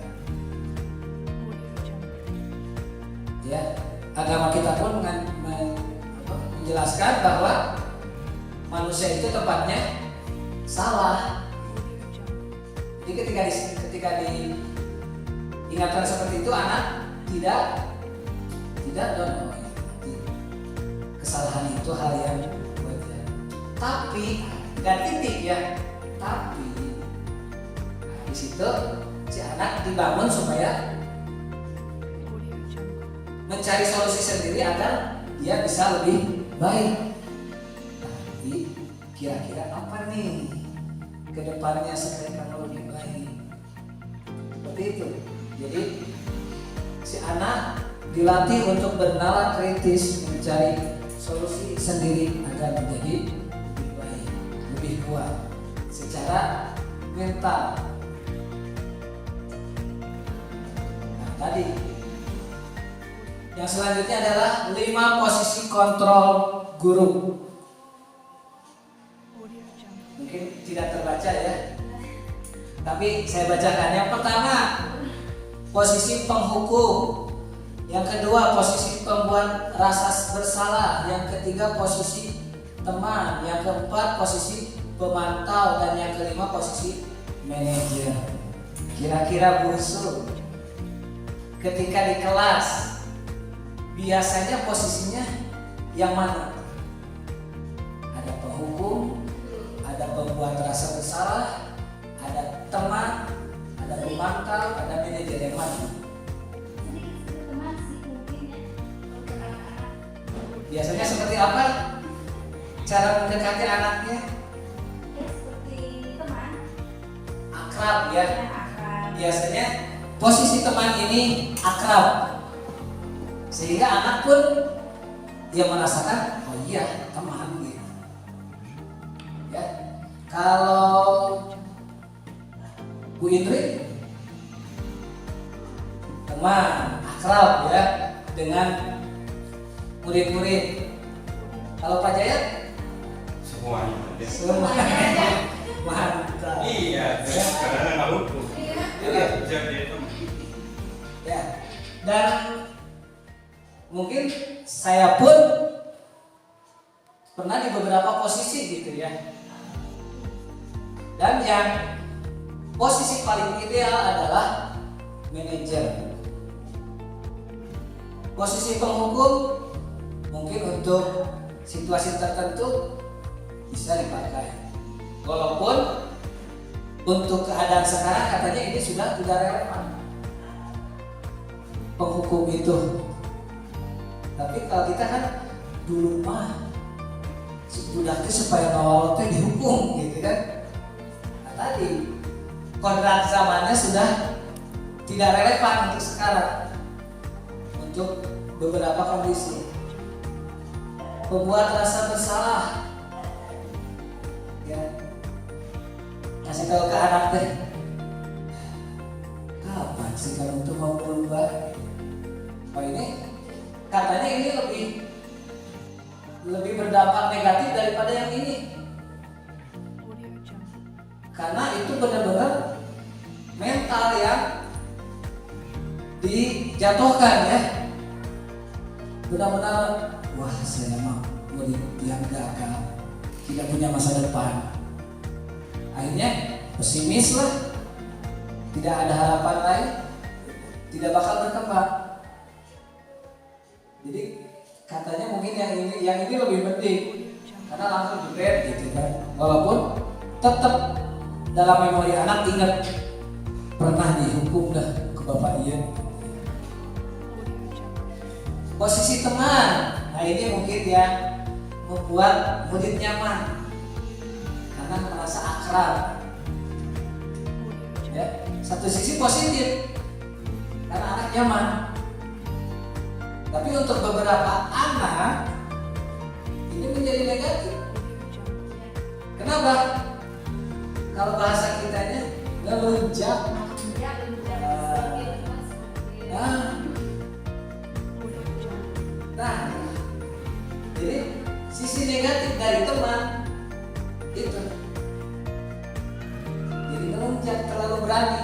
Ya, agama kita pun menjelaskan bahwa manusia itu tempatnya salah. Jadi ketika diingatkan seperti itu, anak tidak kesalahan itu hal yang wajar. Tapi dan titik ya. Tapi di situ si anak dibangun supaya mencari solusi sendiri agar dia bisa lebih baik. Tapi kira-kira apa nih kedepannya supaya kamu lebih baik? Seperti itu. Jadi si anak dilatih untuk bernalar kritis, mencari solusi sendiri agar menjadi lebih baik, lebih kuat secara mental. Nah, tadi yang selanjutnya adalah 5 posisi kontrol guru. Mungkin tidak terbaca ya, tapi saya bacakan. Yang pertama, posisi penghukum. Yang kedua, posisi pembuat rasa bersalah. Yang ketiga, posisi teman. Yang keempat, posisi pemantau. Dan yang kelima, posisi manajer. Kira-kira Busu ketika di kelas biasanya posisinya yang mana? Ada penghukum, ada pembuat rasa bersalah, ada teman, ada pemantau, ada manajer. Yang mana? Biasanya seperti apa cara mendekati anaknya? Ya, seperti teman. Akrab ya. Akrab. Biasanya posisi teman ini akrab, sehingga anak pun dia merasakan, oh iya teman gitu. Ya, kalau Bu Indri teman akrab ya dengan murid-murid. Kalau Pak Jaya Semuanya. mantap. Iya, karena nggak hukum. Iya. Jadi itu. Ya, dan mungkin saya pun pernah di beberapa posisi gitu ya. Dan yang posisi paling ideal adalah manajer. Posisi penghukum mungkin untuk situasi tertentu bisa dipakai. Walaupun untuk keadaan sekarang katanya ini sudah tidak relevan. penghukum itu. Tapi kalau kita kan dulu mah budak teh supaya ngawal teh dihukum gitu kan. Nah, tadi kodrat zamannya sudah tidak relevan untuk sekarang, untuk beberapa kondisi. Membuat rasa bersalah, ya, kasih tahu ke anak teh, kapan sih kamu tuh mau berubah? Oh ini katanya ini lebih berdampak negatif daripada yang ini, karena itu benar-benar mental yang dijatuhkan ya, benar-benar wah saya mau yang gagal, tidak punya masa depan, akhirnya pesimis lah, tidak ada harapan lain, tidak bakal berkembang. Jadi katanya mungkin yang ini lebih penting karena langsung jebret gitu kan, walaupun tetap dalam memori anak ingat pernah dihukum dah ke bapak iya. Posisi teman, nah ini mungkin yang membuat murid nyaman karena merasa akrab. Ya, satu sisi positif karena anak nyaman. Tapi untuk beberapa anak ini menjadi negatif. Kenapa? Kalau bahasa kitanya ngelunjak. Nah, jadi sisi negatif dari teman itu, jadi ngelunjak, terlalu berani.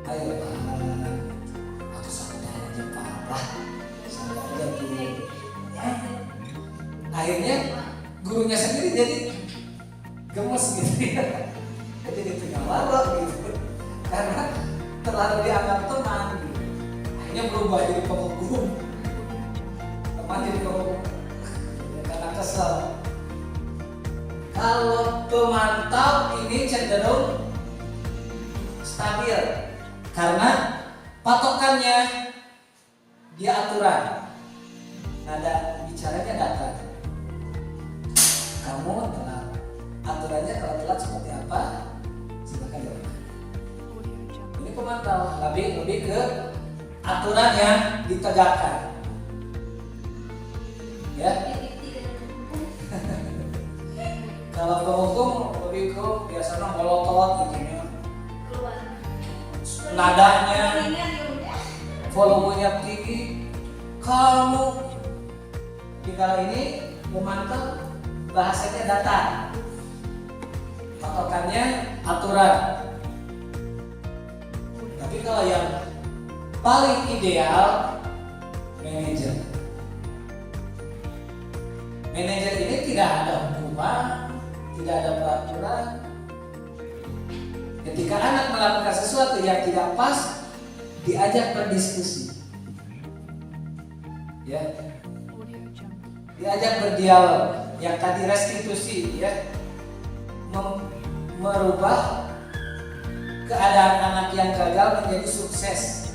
Ayo Pak, aku santai aja Pak, santai aja dulu. Akhirnya gurunya sendiri jadi gemes gitu ya, jadi tengah warok gitu, karena terlalu dianggap teman gitu. Akhirnya berubah jadi penghukum, teman jadi penghukum ya, karena kesel. Kalau pemantau ini cenderung stabil karena patokannya dia aturan, nada bicaranya datar. Kamu telat, aturannya kalau telat seperti apa? Silakan ya. Ini pemantau lebih ke aturan yang ditegakkan. Ya. Kalau penghukum lebih ke biasanya molotot gitu ya. Nadanya, volumenya tinggi. Kamu di kala ini memantau bahasanya datar, patokannya aturan. Tapi kalau yang paling ideal manajer. Manajer ini tidak ada hukuman, tidak ada peraturan. Ketika anak melakukan sesuatu yang tidak pas, diajak berdiskusi, ya, diajak berdialog. Yang tadi restitusi, ya, merubah keadaan anak yang gagal menjadi sukses.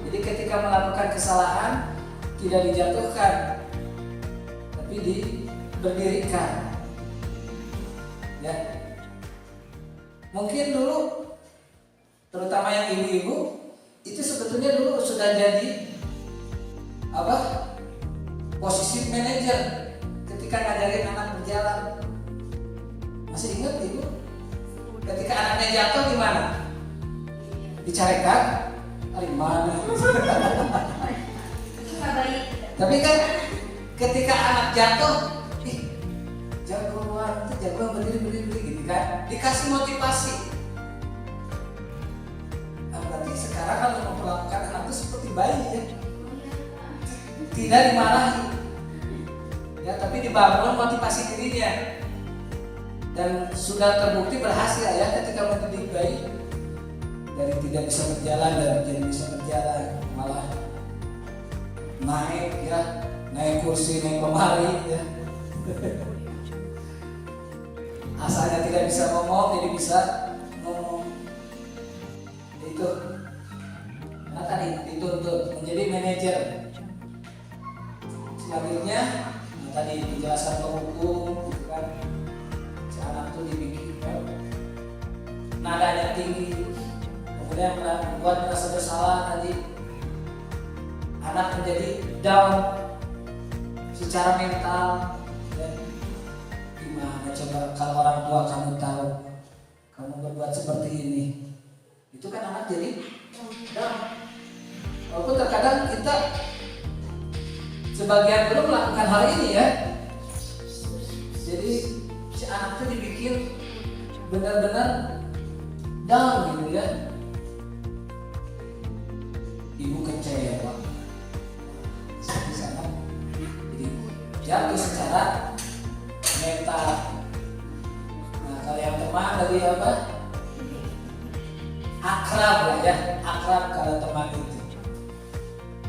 Jadi ketika melakukan kesalahan tidak dijatuhkan, tapi diberdirikan. Ya. Mungkin dulu, terutama yang ibu-ibu, itu sebetulnya dulu sudah jadi posisi manajer ketika ngajarin anak berjalan. Masih ingat ibu? Ketika anaknya jatuh gimana? Dicarikan dari mana? Tapi kan ketika anak jatuh, jagoan berdiri gitu kan, dikasih motivasi. Nah, berarti sekarang kalau memperlakukan anak itu seperti bayi ya, tidak dimarahi, ya, tapi dibangun motivasi dirinya. Dan sudah terbukti berhasil ya ketika mendidik bayi, dari tidak bisa berjalan dan menjadi bisa berjalan, malah naik kursi, naik lemari ya. Asalnya tidak bisa ngomong jadi bisa ngomong. Itu. Nah tadi dituntut menjadi manajer. Selanjutnya tadi penjelasan penghukum gitu kan, si anak tuh dibikin nadanya tinggi, kemudian membuat merasa bersalah. Tadi anak menjadi down secara mental. Dan gimana coba kalau orang tua kamu tahu kamu berbuat seperti ini, itu kan anak jadi down. Walaupun terkadang kita sebagian belum melakukan hal ini ya. Jadi si anak itu dibikin benar-benar down gitu ya. Ibu kecewa di sana, jadi jatuh secara mental. Nah kalau yang teman dari apa? Akrab lah ya, akrab kalau teman itu.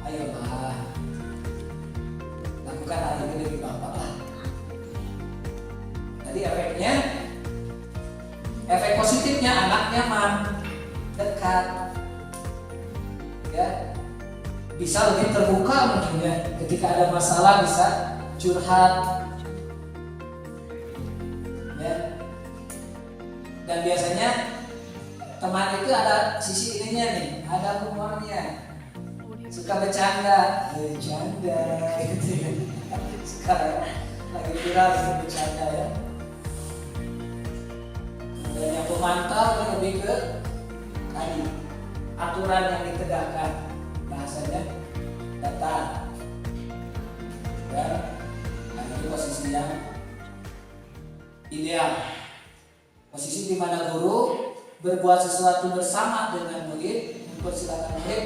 Ayolah, lakukan hal ini demi bapak lah. Tadi efeknya, efek positifnya anak nyaman, dekat, ya, bisa lebih terbuka mungkin ya. Ketika ada masalah bisa curhat, ya. Dan biasanya teman itu ada sisi ininya nih, ada humornya, suka bercanda gitu ya. Sekarang lagi viral itu bercanda ya. Dan yang pemantau lebih ke tadi aturan yang ditegakkan, bahasanya data. Dan itu posisi yang ideal, posisi di mana guru berbuat sesuatu bersama dengan murid, mempersilakan murid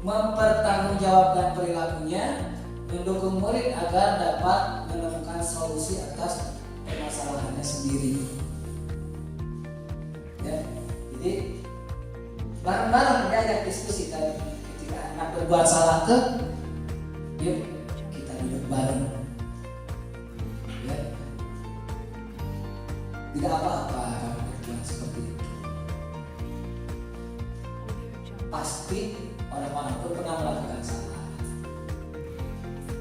mempertanggungjawabkan perilakunya, mendukung murid agar dapat menemukan solusi atas permasalahannya sendiri. Ya, jadi bareng-bareng diajak diskusi kan. Ketika anak berbuat salah tuh, yuk kita duduk bareng. Ya, tidak apa-apa berbuat seperti itu. Pasti orang-orang pun pernah melakukan salah.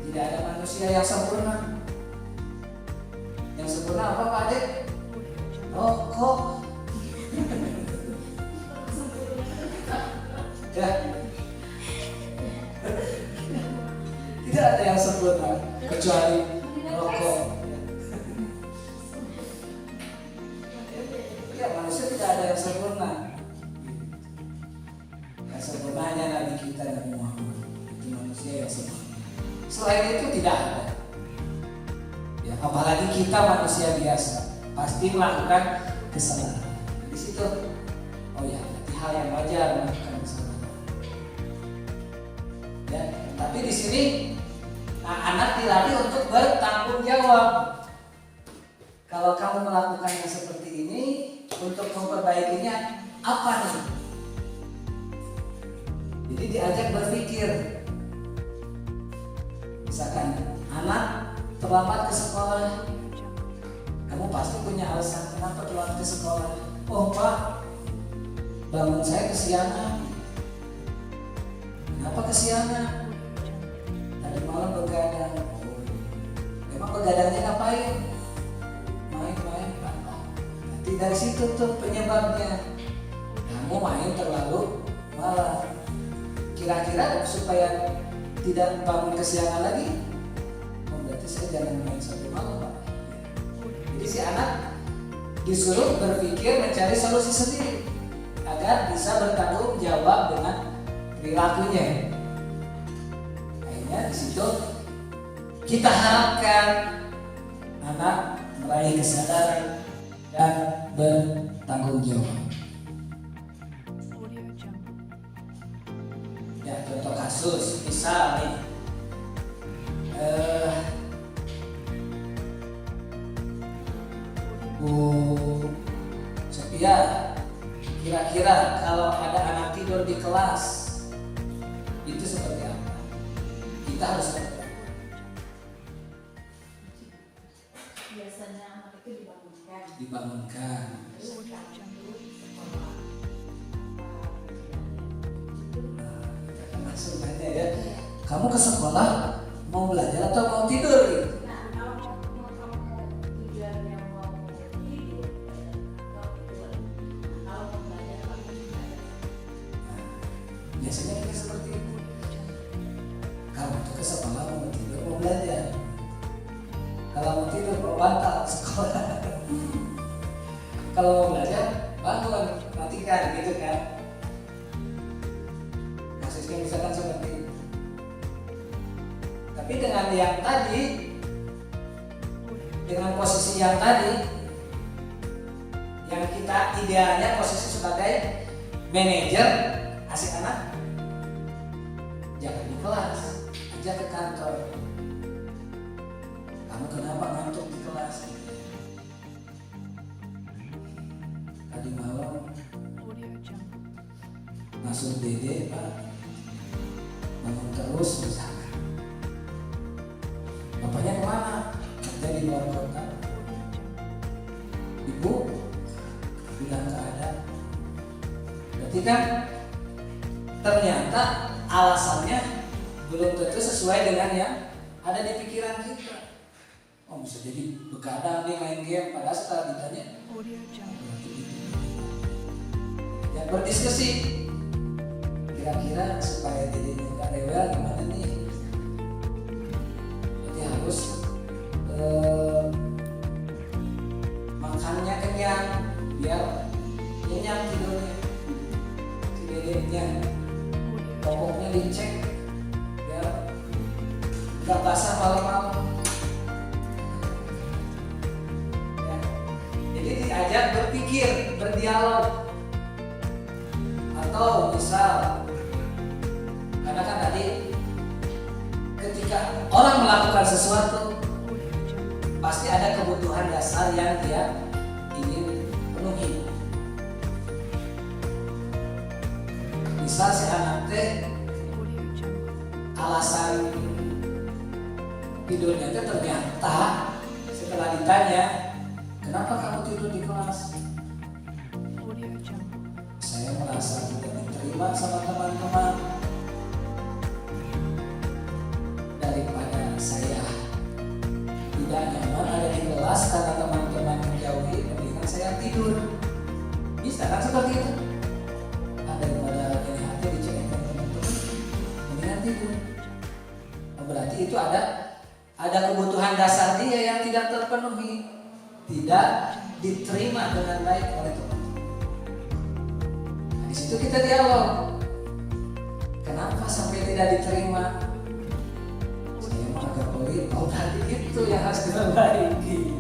Tidak ada manusia yang sempurna. Yang sempurna apa Pak Adek? Rokok. Ya. Tidak ada yang sempurna kecuali rokok. Ya, manusia tidak ada yang sempurna. Yang sempurna hanya Nabi kita Nabi Muhammad. Itu manusia yang sempurna. Selain itu tidak ada. Ya, apalagi kita manusia biasa, pasti melakukan kesalahan. Di situ, oh ya, berarti hal yang wajar melakukan kesalahan. Ya, tapi di sini anak dilatih untuk bertanggung jawab. Kalau kamu melakukannya seperti ini, untuk memperbaikinya apa nih? Jadi diajak berpikir. Misalkan anak terlambat ke sekolah, kamu pasti punya alasan kenapa terlambat ke sekolah. Oh Pak, bangun saya kesiangan. Kenapa kesiangan? Tadi malam begadang. Oh, emang begadangnya ngapain? Main-main Pak. Nanti dari situ tuh penyebabnya. Kamu main terlalu malam. Kira-kira supaya tidak bangun kesiangan lagi, oh berarti saya jangan main sampai malam Pak. Jadi si anak disuruh berpikir mencari solusi sendiri agar bisa bertanggung jawab dengan perilakunya. Akhirnya di situ kita harapkan anak meraih kesadaran dan bertanggung jawab. Ya, contoh kasus, misal nih, Bu Sophia, kira-kira kalau ada anak tidur di kelas, itu seperti apa? Kita harus seperti apa? Biasanya anak itu dibangunkan. Dibangunkan. kamu ke sekolah mau belajar atau mau tidur gitu. Nah, kalau mau tujuan yang mau tidur atau tujuan kalau mau belajar kamu belajar. Biasanya kita seperti itu. Kamu tuh ke sekolah mau tidur mau belajar. Kalau mau tidur mau bantal sekolah. Kalau mau belajar bangun matikan gitu kan. Kasusnya misalkan seperti itu. Tapi dengan yang tadi, dengan posisi yang tadi, yang kita idealnya posisi sebagai manajer, kasih anak jangan di kelas, ajak ke kantor. Kamu kenapa ngantuk di kelas? Tadi malam masuk dede pak, bangun terus misalkan. Bapaknya kemana? Kerja di luar kota. Ibu bilang nggak ada. Berarti kan ternyata alasannya belum tentu sesuai dengan yang ada di pikiran kita. Oh bisa jadi begadang nih main game, padahal setelah ditanya ya berdiskusi kira-kira supaya dirinya nggak rewel gimana nih. Berarti harus makannya kenyang biar nyenyak tidurnya. Si dedeknya pokoknya dicek biar nggak basah malam-malam. Ya. Jadi diajak berpikir, berdialog. Atau misal, karena kan tadi ketika orang melakukan sesuatu pasti ada kebutuhan dasar yang dia ingin penuhi. Misal si anak teh alasan tidurnya itu ternyata setelah ditanya, kenapa kamu tidur di kelas? Saya merasa tidak diterima sama teman-teman. Daripada saya tidak nyaman ada di kelas karena teman-teman menjauhi, mendingan saya tidur. Bisa kan seperti itu? Daripada ini hati dicekin teman-teman, mendingan tidur. Berarti itu ada kebutuhan dasar dia yang tidak terpenuhi, tidak diterima dengan baik oleh teman. Di situ kita dialog. Kenapa sampai tidak diterima? Saya mah agak pelit. Oh tadi itu yang harus diperbaiki.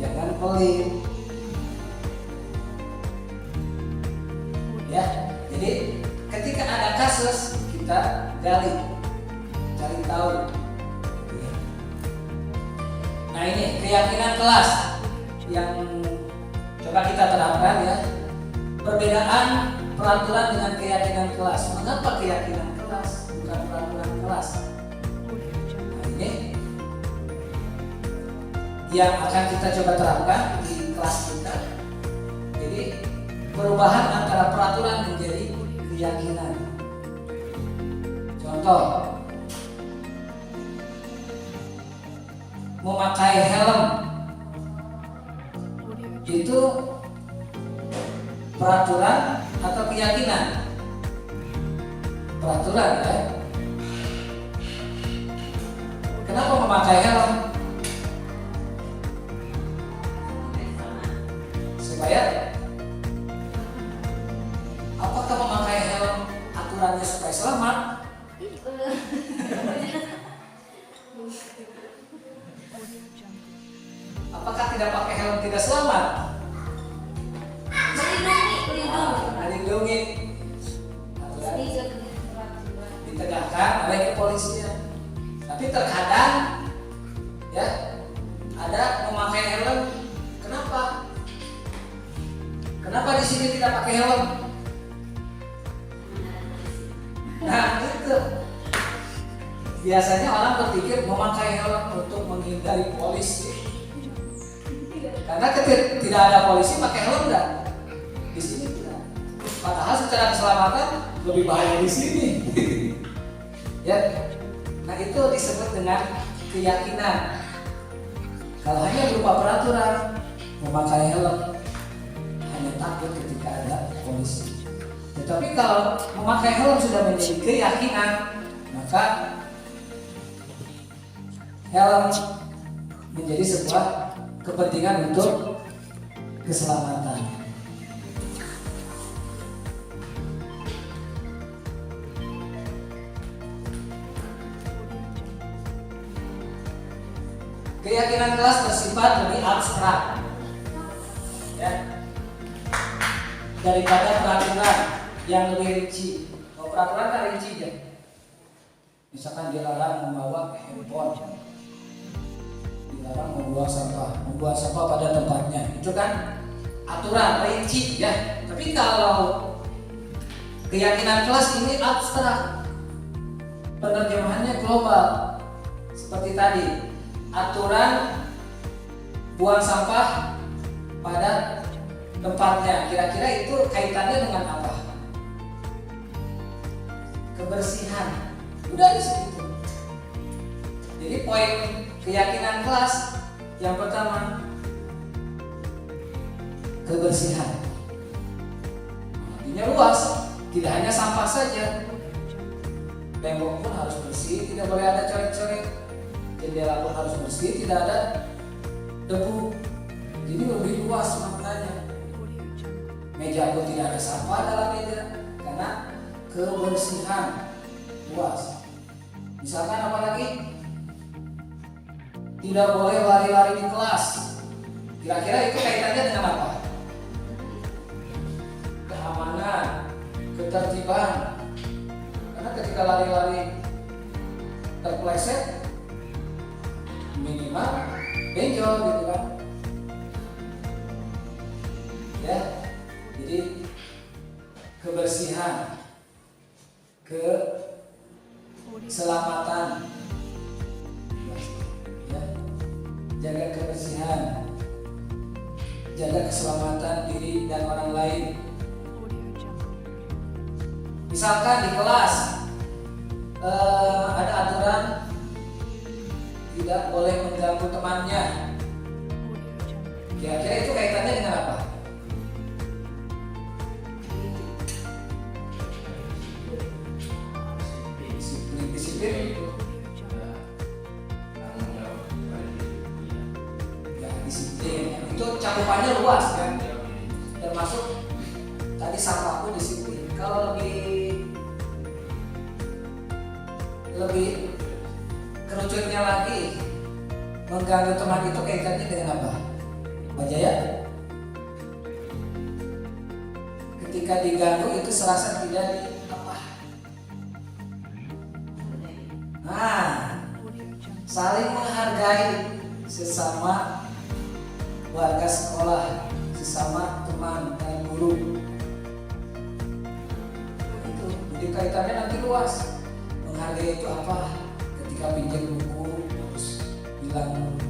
Jangan pelit. Ya, jadi ketika ada kasus kita gali, cari tahu. Nah ini keyakinan kelas yang coba kita terapkan ya. Perbedaan peraturan dengan keyakinan kelas. Mengapa keyakinan kelas bukan peraturan kelas? Nah, ini yang akan kita coba terapkan di kelas kita. Jadi perubahan antara peraturan menjadi keyakinan. Contoh, memakai helm itu peraturan atau keyakinan? Peraturan ya. Kenapa memakai helm? Supaya apakah memakai helm aturannya supaya selamat? Apakah tidak pakai helm tidak selamat? Melindungi aturan ditegakkan oleh kepolisian. Tapi terkadang ya ada memakai helm. Kenapa? Kenapa di sini tidak pakai helm? Nah itu biasanya orang berpikir memakai helm untuk menghindari polisi. Karena tidak ada polisi pakai helm enggak? Di sini tidak. Padahal secara keselamatan lebih bahaya di sini. Ya, nah itu disebut dengan keyakinan. Kalau hanya berupa peraturan, memakai helm, hanya takut ketika ada polisi. Tetapi kalau memakai helm sudah menjadi keyakinan, maka helm menjadi sebuah kepentingan untuk keselamatan. Keyakinan kelas bersifat lebih abstrak, ya, daripada peraturan yang lebih rinci. Kalau peraturan kan rinci ya. Misalkan dilarang membawa handphone, dilarang membuang sampah pada tempatnya. Itu kan aturan rinci ya. Tapi kalau keyakinan kelas ini abstrak, penerjemahannya global. Seperti tadi, aturan buang sampah pada tempatnya. Kira-kira itu kaitannya dengan apa? Kebersihan. Udah di situ. Jadi poin keyakinan kelas yang pertama, kebersihan. Artinya luas, tidak hanya sampah saja. Tembok pun harus bersih, tidak boleh ada coret-coret. Jendela pun harus bersih, tidak ada debu. Jadi lebih luas maknanya. Meja pun tidak ada sampah dalam meja, karena kebersihan luas. Misalkan apalagi, tidak boleh lari-lari di kelas. Kira-kira itu kaitannya dengan apa? Keamanan, ketertiban. Karena ketika lari-lari terpleset, minimal benjol gitu kan. Ya, jadi kebersihan, keselamatan, ya, jaga kebersihan, jaga keselamatan diri dan orang lain. Misalkan di kelas ada aturan tidak boleh mengganggu temannya. Kira-kira itu kaitannya dengan apa? Disiplin. Ya, disiplin. Itu cakupannya luas kan. Termasuk tadi sampah pun disiplin. Kalau lebih kerucutnya lagi, mengganggu teman itu kaitannya dengan apa? Pak Jaya? Ketika diganggu itu serasa tidak saling menghargai sesama warga sekolah, sesama teman dan guru. Itu jadi kaitannya nanti luas. Menghargai itu apa? Ketika pinjam buku terus bilang,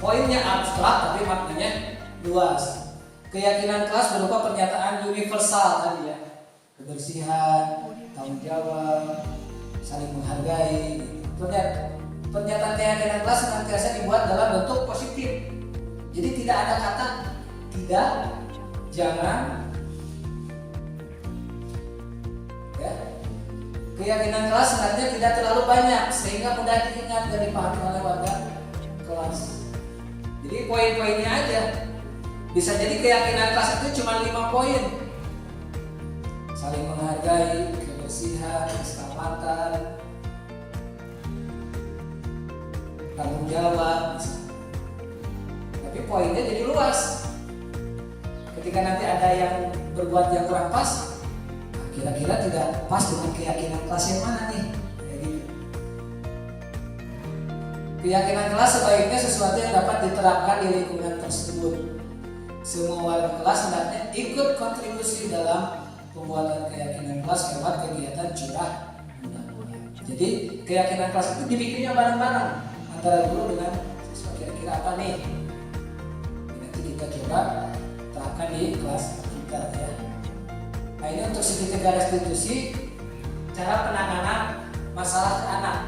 poinnya abstrak tapi maknanya luas. Keyakinan kelas berupa pernyataan universal tadi ya, kebersihan, tanggung jawab, saling menghargai. Pernyataan keyakinan kelas senantiasa dibuat dalam bentuk positif. Jadi tidak ada kata tidak, jangan. Ya. Keyakinan kelas sebenarnya tidak terlalu banyak sehingga mudah diingat dan dipahami oleh warga kelas. Jadi poin-poinnya aja. Bisa jadi keyakinan kelas itu cuma 5 poin. Saling menghargai, kebersihan, keselamatan, tanggung jawab. Tapi poinnya jadi luas. Ketika nanti ada yang berbuat yang kurang pas, kira-kira tidak pas dengan keyakinan kelas yang mana nih? Kayak gitu. Keyakinan kelas sebaiknya sesuatu yang dapat diterapkan di lingkungan tersebut. Semua warga kelas hendaknya ikut kontribusi dalam pembuatan keyakinan kelas lewat kegiatan curah mendampingi. Jadi keyakinan kelas itu dibikinnya bareng-bareng antara guru dengan siswa. Kira-kira apa nih? Nanti kita coba terapkan di kelas kita ya. Nah ini untuk segitiga restitusi, cara penanganan masalah ke anak.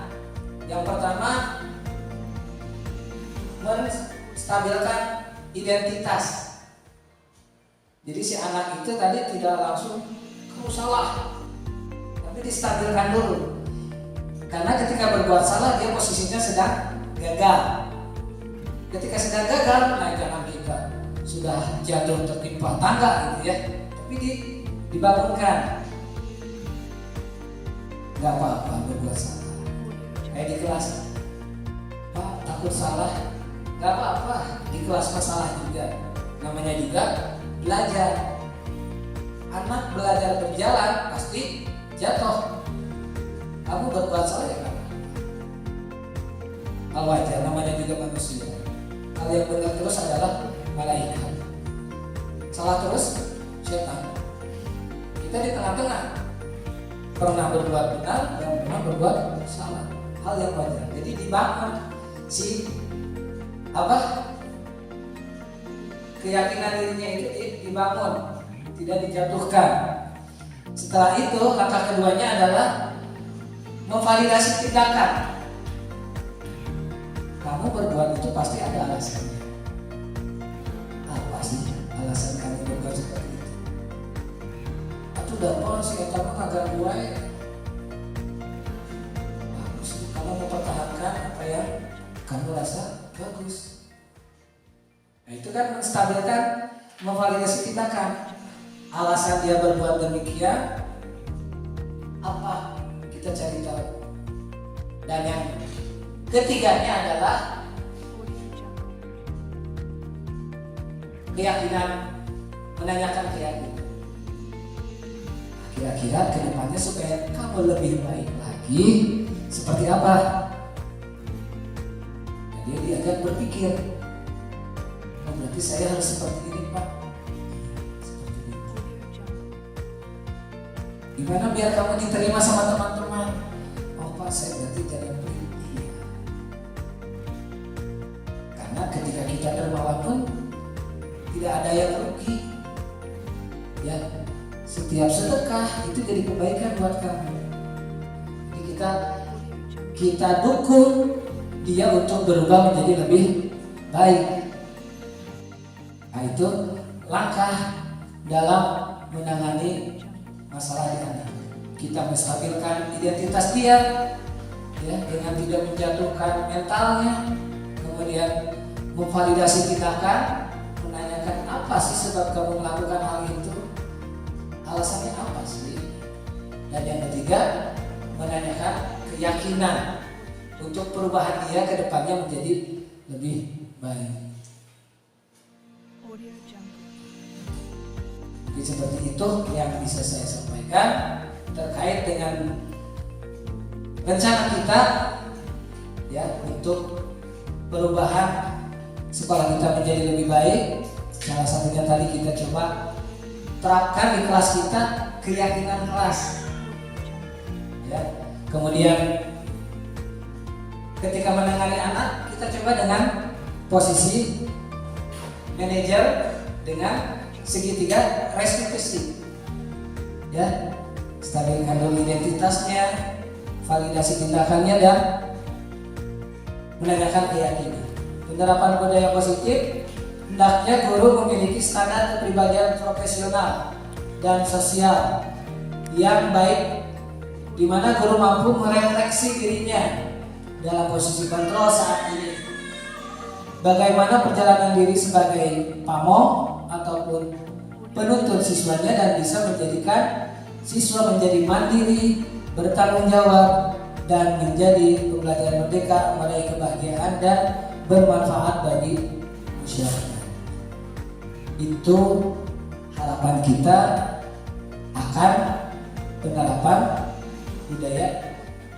Yang pertama, menstabilkan identitas. Jadi si anak itu tadi tidak langsung kamu salah, tapi distabilkan dulu. Karena ketika berbuat salah dia posisinya sedang gagal. Ketika sedang gagal, nah jangan kita sudah jatuh tertimpa tangga gitu ya, tapi dibangunkan. Gak apa-apa berbuat salah. Kayak di kelas, Pak takut salah, gak apa-apa, di kelas masalah juga. Namanya juga belajar. Anak belajar berjalan pasti jatuh. Kamu berbuat salah ya kan? Hal wajar, namanya juga manusia. Hal yang benar terus adalah malaikat. Salah terus setan. Kita di tengah-tengah, pernah berbuat benar dan pernah berbuat salah. Hal yang wajar. Jadi dibangun si keyakinan dirinya itu dibangun, tidak dijatuhkan. Setelah itu langkah keduanya adalah memvalidasi tindakan. Kamu berbuat itu pasti ada alasannya. Apa sih alasan kamu berbuat seperti itu? Atau dapat si kamu agak buai. Bagus, kamu mempertahankan apa yang kamu rasa bagus. Nah itu kan menstabilkan, memvalidasi tindakan. Alasan dia berbuat demikian apa? Kita cari tahu. Dan yang ketiganya adalah keyakinan, menanyakan keyakinan. Kira-kira kedepannya supaya kamu lebih baik lagi seperti apa? Dan dia diajak berpikir. Oh, berarti saya harus seperti ini Pak. Seperti itu. Gimana biar kamu diterima sama teman-teman? Oh Pak, saya berarti jangan begini. Karena ketika kita dermawan pun tidak ada yang rugi. Ya, setiap sedekah itu jadi kebaikan buat kamu. Jadi kita dukung dia untuk berubah menjadi lebih baik. Nah itu langkah dalam menangani masalah di anak. Kita menstabilkan identitas dia, ya, dengan tidak menjatuhkan mentalnya, kemudian memvalidasi tindakan, menanyakan apa sih sebab kamu melakukan hal itu, alasannya apa sih, dan yang ketiga menanyakan keyakinan untuk perubahan dia ke depannya menjadi lebih baik. Jadi seperti itu yang bisa saya sampaikan terkait dengan rencana kita ya untuk perubahan sekolah kita menjadi lebih baik. Salah satunya tadi kita coba terapkan di kelas kita keyakinan kelas. Ya. Kemudian ketika menangani anak kita coba dengan posisi manajer dengan segitiga restitusi, ya, stabilkan dulu identitasnya, validasi tindakannya dan menanyakan keyakinan. Penerapan budaya positif, hendaknya guru memiliki standar kepribadian profesional dan sosial yang baik, di mana guru mampu merefleksi dirinya dalam posisi kontrol saat ini. Bagaimana perjalanan diri sebagai pamong ataupun penuntut siswanya dan bisa menjadikan siswa menjadi mandiri, bertanggung jawab, dan menjadi pembelajar merdeka, meraih kebahagiaan dan bermanfaat bagi masyarakat. Itu harapan kita akan penerapan budaya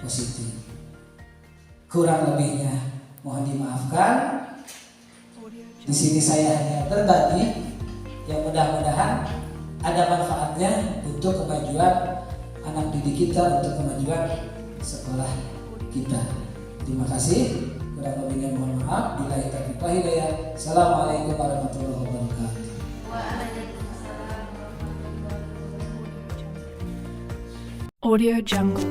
positif. Kurang lebihnya mohon dimaafkan. Di sini saya hanya berbagi yang mudah-mudahan ada manfaatnya untuk kemajuan anak didik kita, untuk kemajuan sekolah kita. Terima kasih. Kurang lebihnya mohon maaf. Billahi taufiq wal hidayah. Assalamualaikum warahmatullahi wabarakatuh. Waalaikumsalam warahmatullahi wabarakatuh. Audio Jungle.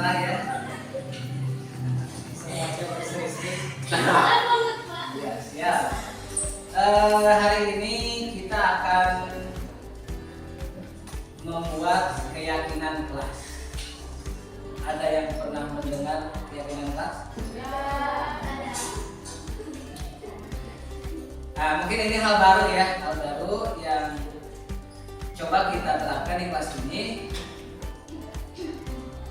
pasrah ya. Semuanya bersih-bersih. Ya, siap. Hari ini kita akan membuat keyakinan kelas. Ada yang pernah mendengar keyakinan kelas? Nah, mungkin ini hal baru ya, hal baru yang coba kita terapkan di kelas ini.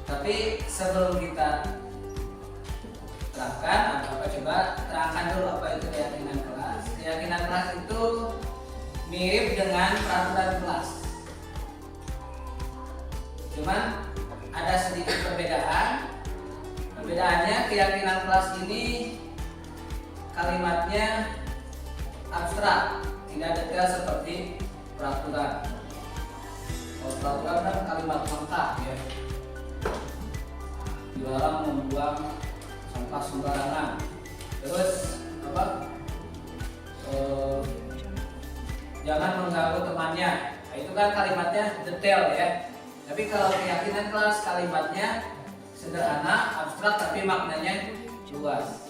Tapi sebelum kita terapkan, coba terangkan dulu apa itu keyakinan kelas. Keyakinan kelas itu mirip dengan peraturan kelas. Cuman ada sedikit perbedaan. Perbedaannya keyakinan kelas ini kalimatnya abstrak, tidak detail seperti peraturan. Kalau peraturan kan kalimat lengkap ya. Dilarang membuang sampah sembarangan. Terus apa? Jangan mengganggu temannya. Nah, itu kan kalimatnya detail ya. Tapi kalau keyakinan kelas kalimatnya sederhana, abstrak tapi maknanya luas.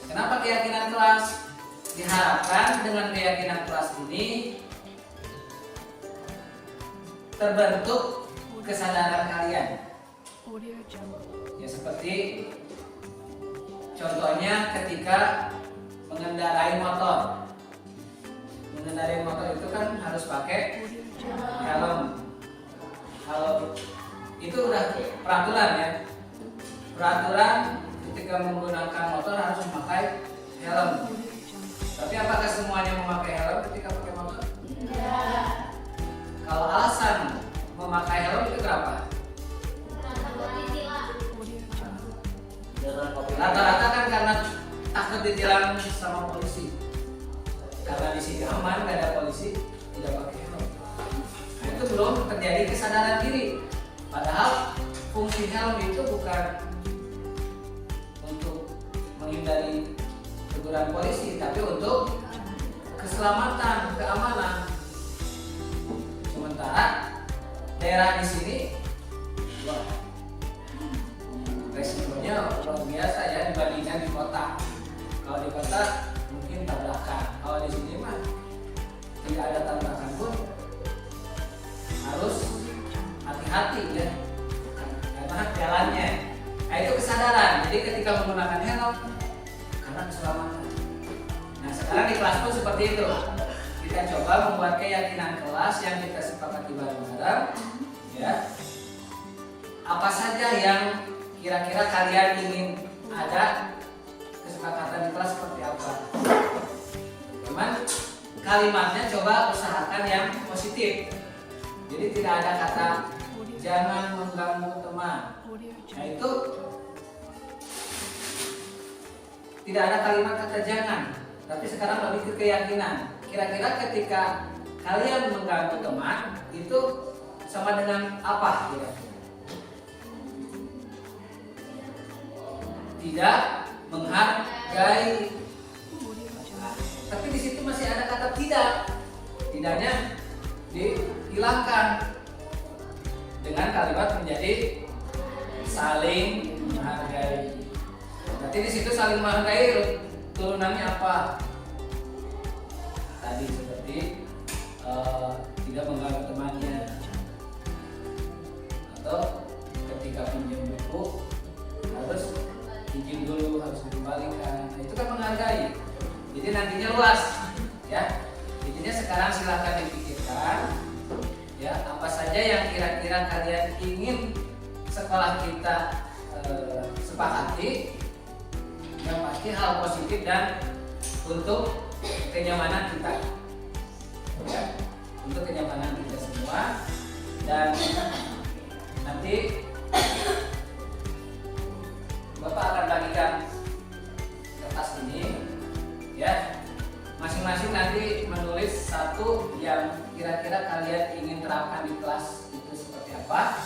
Kenapa keyakinan kelas? Diharapkan dengan keyakinan kelas ini terbentuk kesadaran kalian. Ya seperti contohnya ketika mengendarai motor. Mengendarai motor itu kan harus pakai helm. Kalau itu udah peraturan ya. Peraturan ketika menggunakan motor harus memakai helm. Tapi apakah semuanya memakai helm ketika pakai motor? Tidak. Kalau alasan memakai helm itu kenapa? Rata-rata kan karena takut ditilang sama polisi. Karena di sini aman, nggak ada polisi, tidak pakai helm. Nah, itu belum terjadi kesadaran diri. Padahal fungsi helm itu bukan untuk menghindari teguran polisi, tapi untuk keselamatan, keamanan. Sementara daerah di sini, wah, resikonya luar biasa ya dibandingkan di kota. Kalau di kota mungkin tabrakan. Kalau di sini mah tidak ada tabrakan pun harus hati-hati ya karena jalannya. Nah itu kesadaran. Jadi ketika menggunakan helm karena keselamatan. Nah sekarang di kelas pun seperti itu. Kita coba membuat keyakinan kelas yang kita sepakati bareng-bareng. Ya. Apa saja yang kira-kira kalian ingin ada kesepakatan di kelas seperti apa? Cuman kalimatnya coba usahakan yang positif. Jadi tidak ada kata jangan mengganggu teman. Nah itu tidak ada kalimat kata jangan. Tapi sekarang lebih ke keyakinan. Kira-kira ketika kalian mengganggu teman itu sama dengan apa kira-kira? Tidak menghargai. Tapi di situ masih ada kata tidak. Tidaknya dihilangkan dengan kalimat menjadi saling menghargai. Berarti di situ saling menghargai turunannya apa? Tadi seperti tidak mengganggu temannya, atau ketika pinjam buku harus izin dulu, harus dikembalikan. Nah, itu kan menghargai. Jadi nantinya luas, ya. Intinya sekarang silahkan dipikirkan, ya apa saja yang kira-kira kalian ingin sekolah kita sepakati. Yang pasti hal positif dan untuk kenyamanan kita, ya, untuk kenyamanan kita semua. Dan nanti Bapak akan bagikan kertas ini, ya. Masing-masing nanti menulis satu yang kira-kira kalian ingin terapkan di kelas itu seperti apa.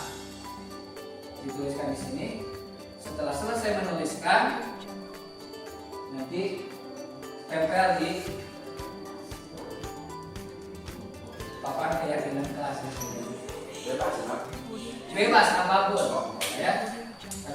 Dituliskan di sini. Setelah selesai menuliskan, nanti tempel di papan keyakinan kelas itu. Bebas apapun, ya.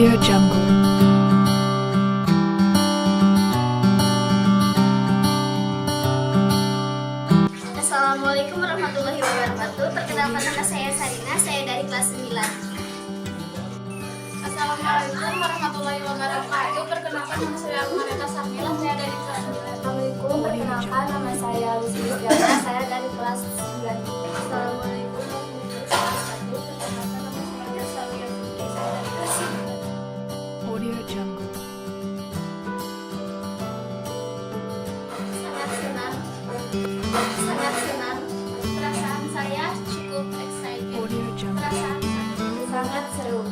Audio Jungle. Assalamualaikum warahmatullahi wabarakatuh. Perkenalkan, nama saya Sarina, saya dari kelas 9. Assalamualaikum warahmatullahi wabarakatuh. Perkenalkan, nama saya Almareta Sarmila, saya dari kelas 9. Assalamualaikum, perkenalkan, nama saya Lucy Yustiana, saya dari kelas 9. Assalamualaikum warahmatullahi wabarakatuh. Perkenalkan, nama saya Jasa Wiyanti, saya dari kelas 9. Audio Jungle. Sangat senang, perasaan saya cukup excited. Audio Jungle. Perasaan sangat seru,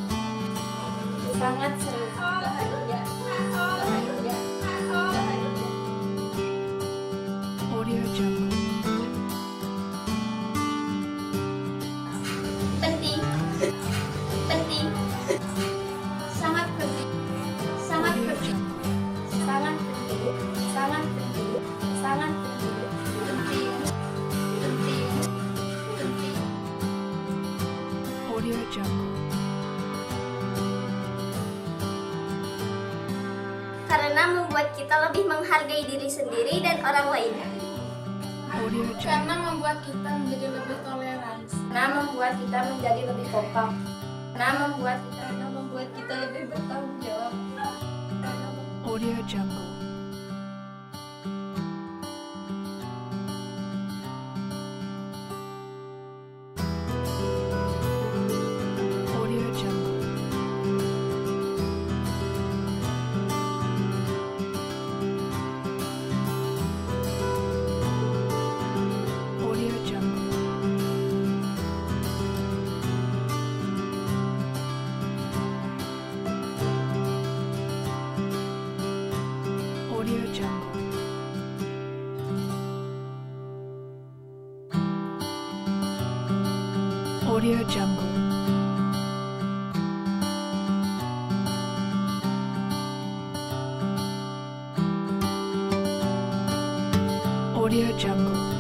sangat seru, bahagia, bahagia, bahagia. Audio Jungle. Penting, penting, sangat penting, sangat Audio penting, Jungle. sangat penting, sangat penting, sangat penting, penting, penting, penting. Audio Jungle. Karena membuat kita lebih menghargai diri sendiri dan orang lain. Audio Jungle. Karena membuat kita menjadi lebih toleransi. Karena membuat kita menjadi lebih kompak. Karena membuat kita lebih bertanggung jawab. Audio Jungle. Audio Jungle. Audio Jungle. Audio Jungle. Audio Jungle. Audio Jungle.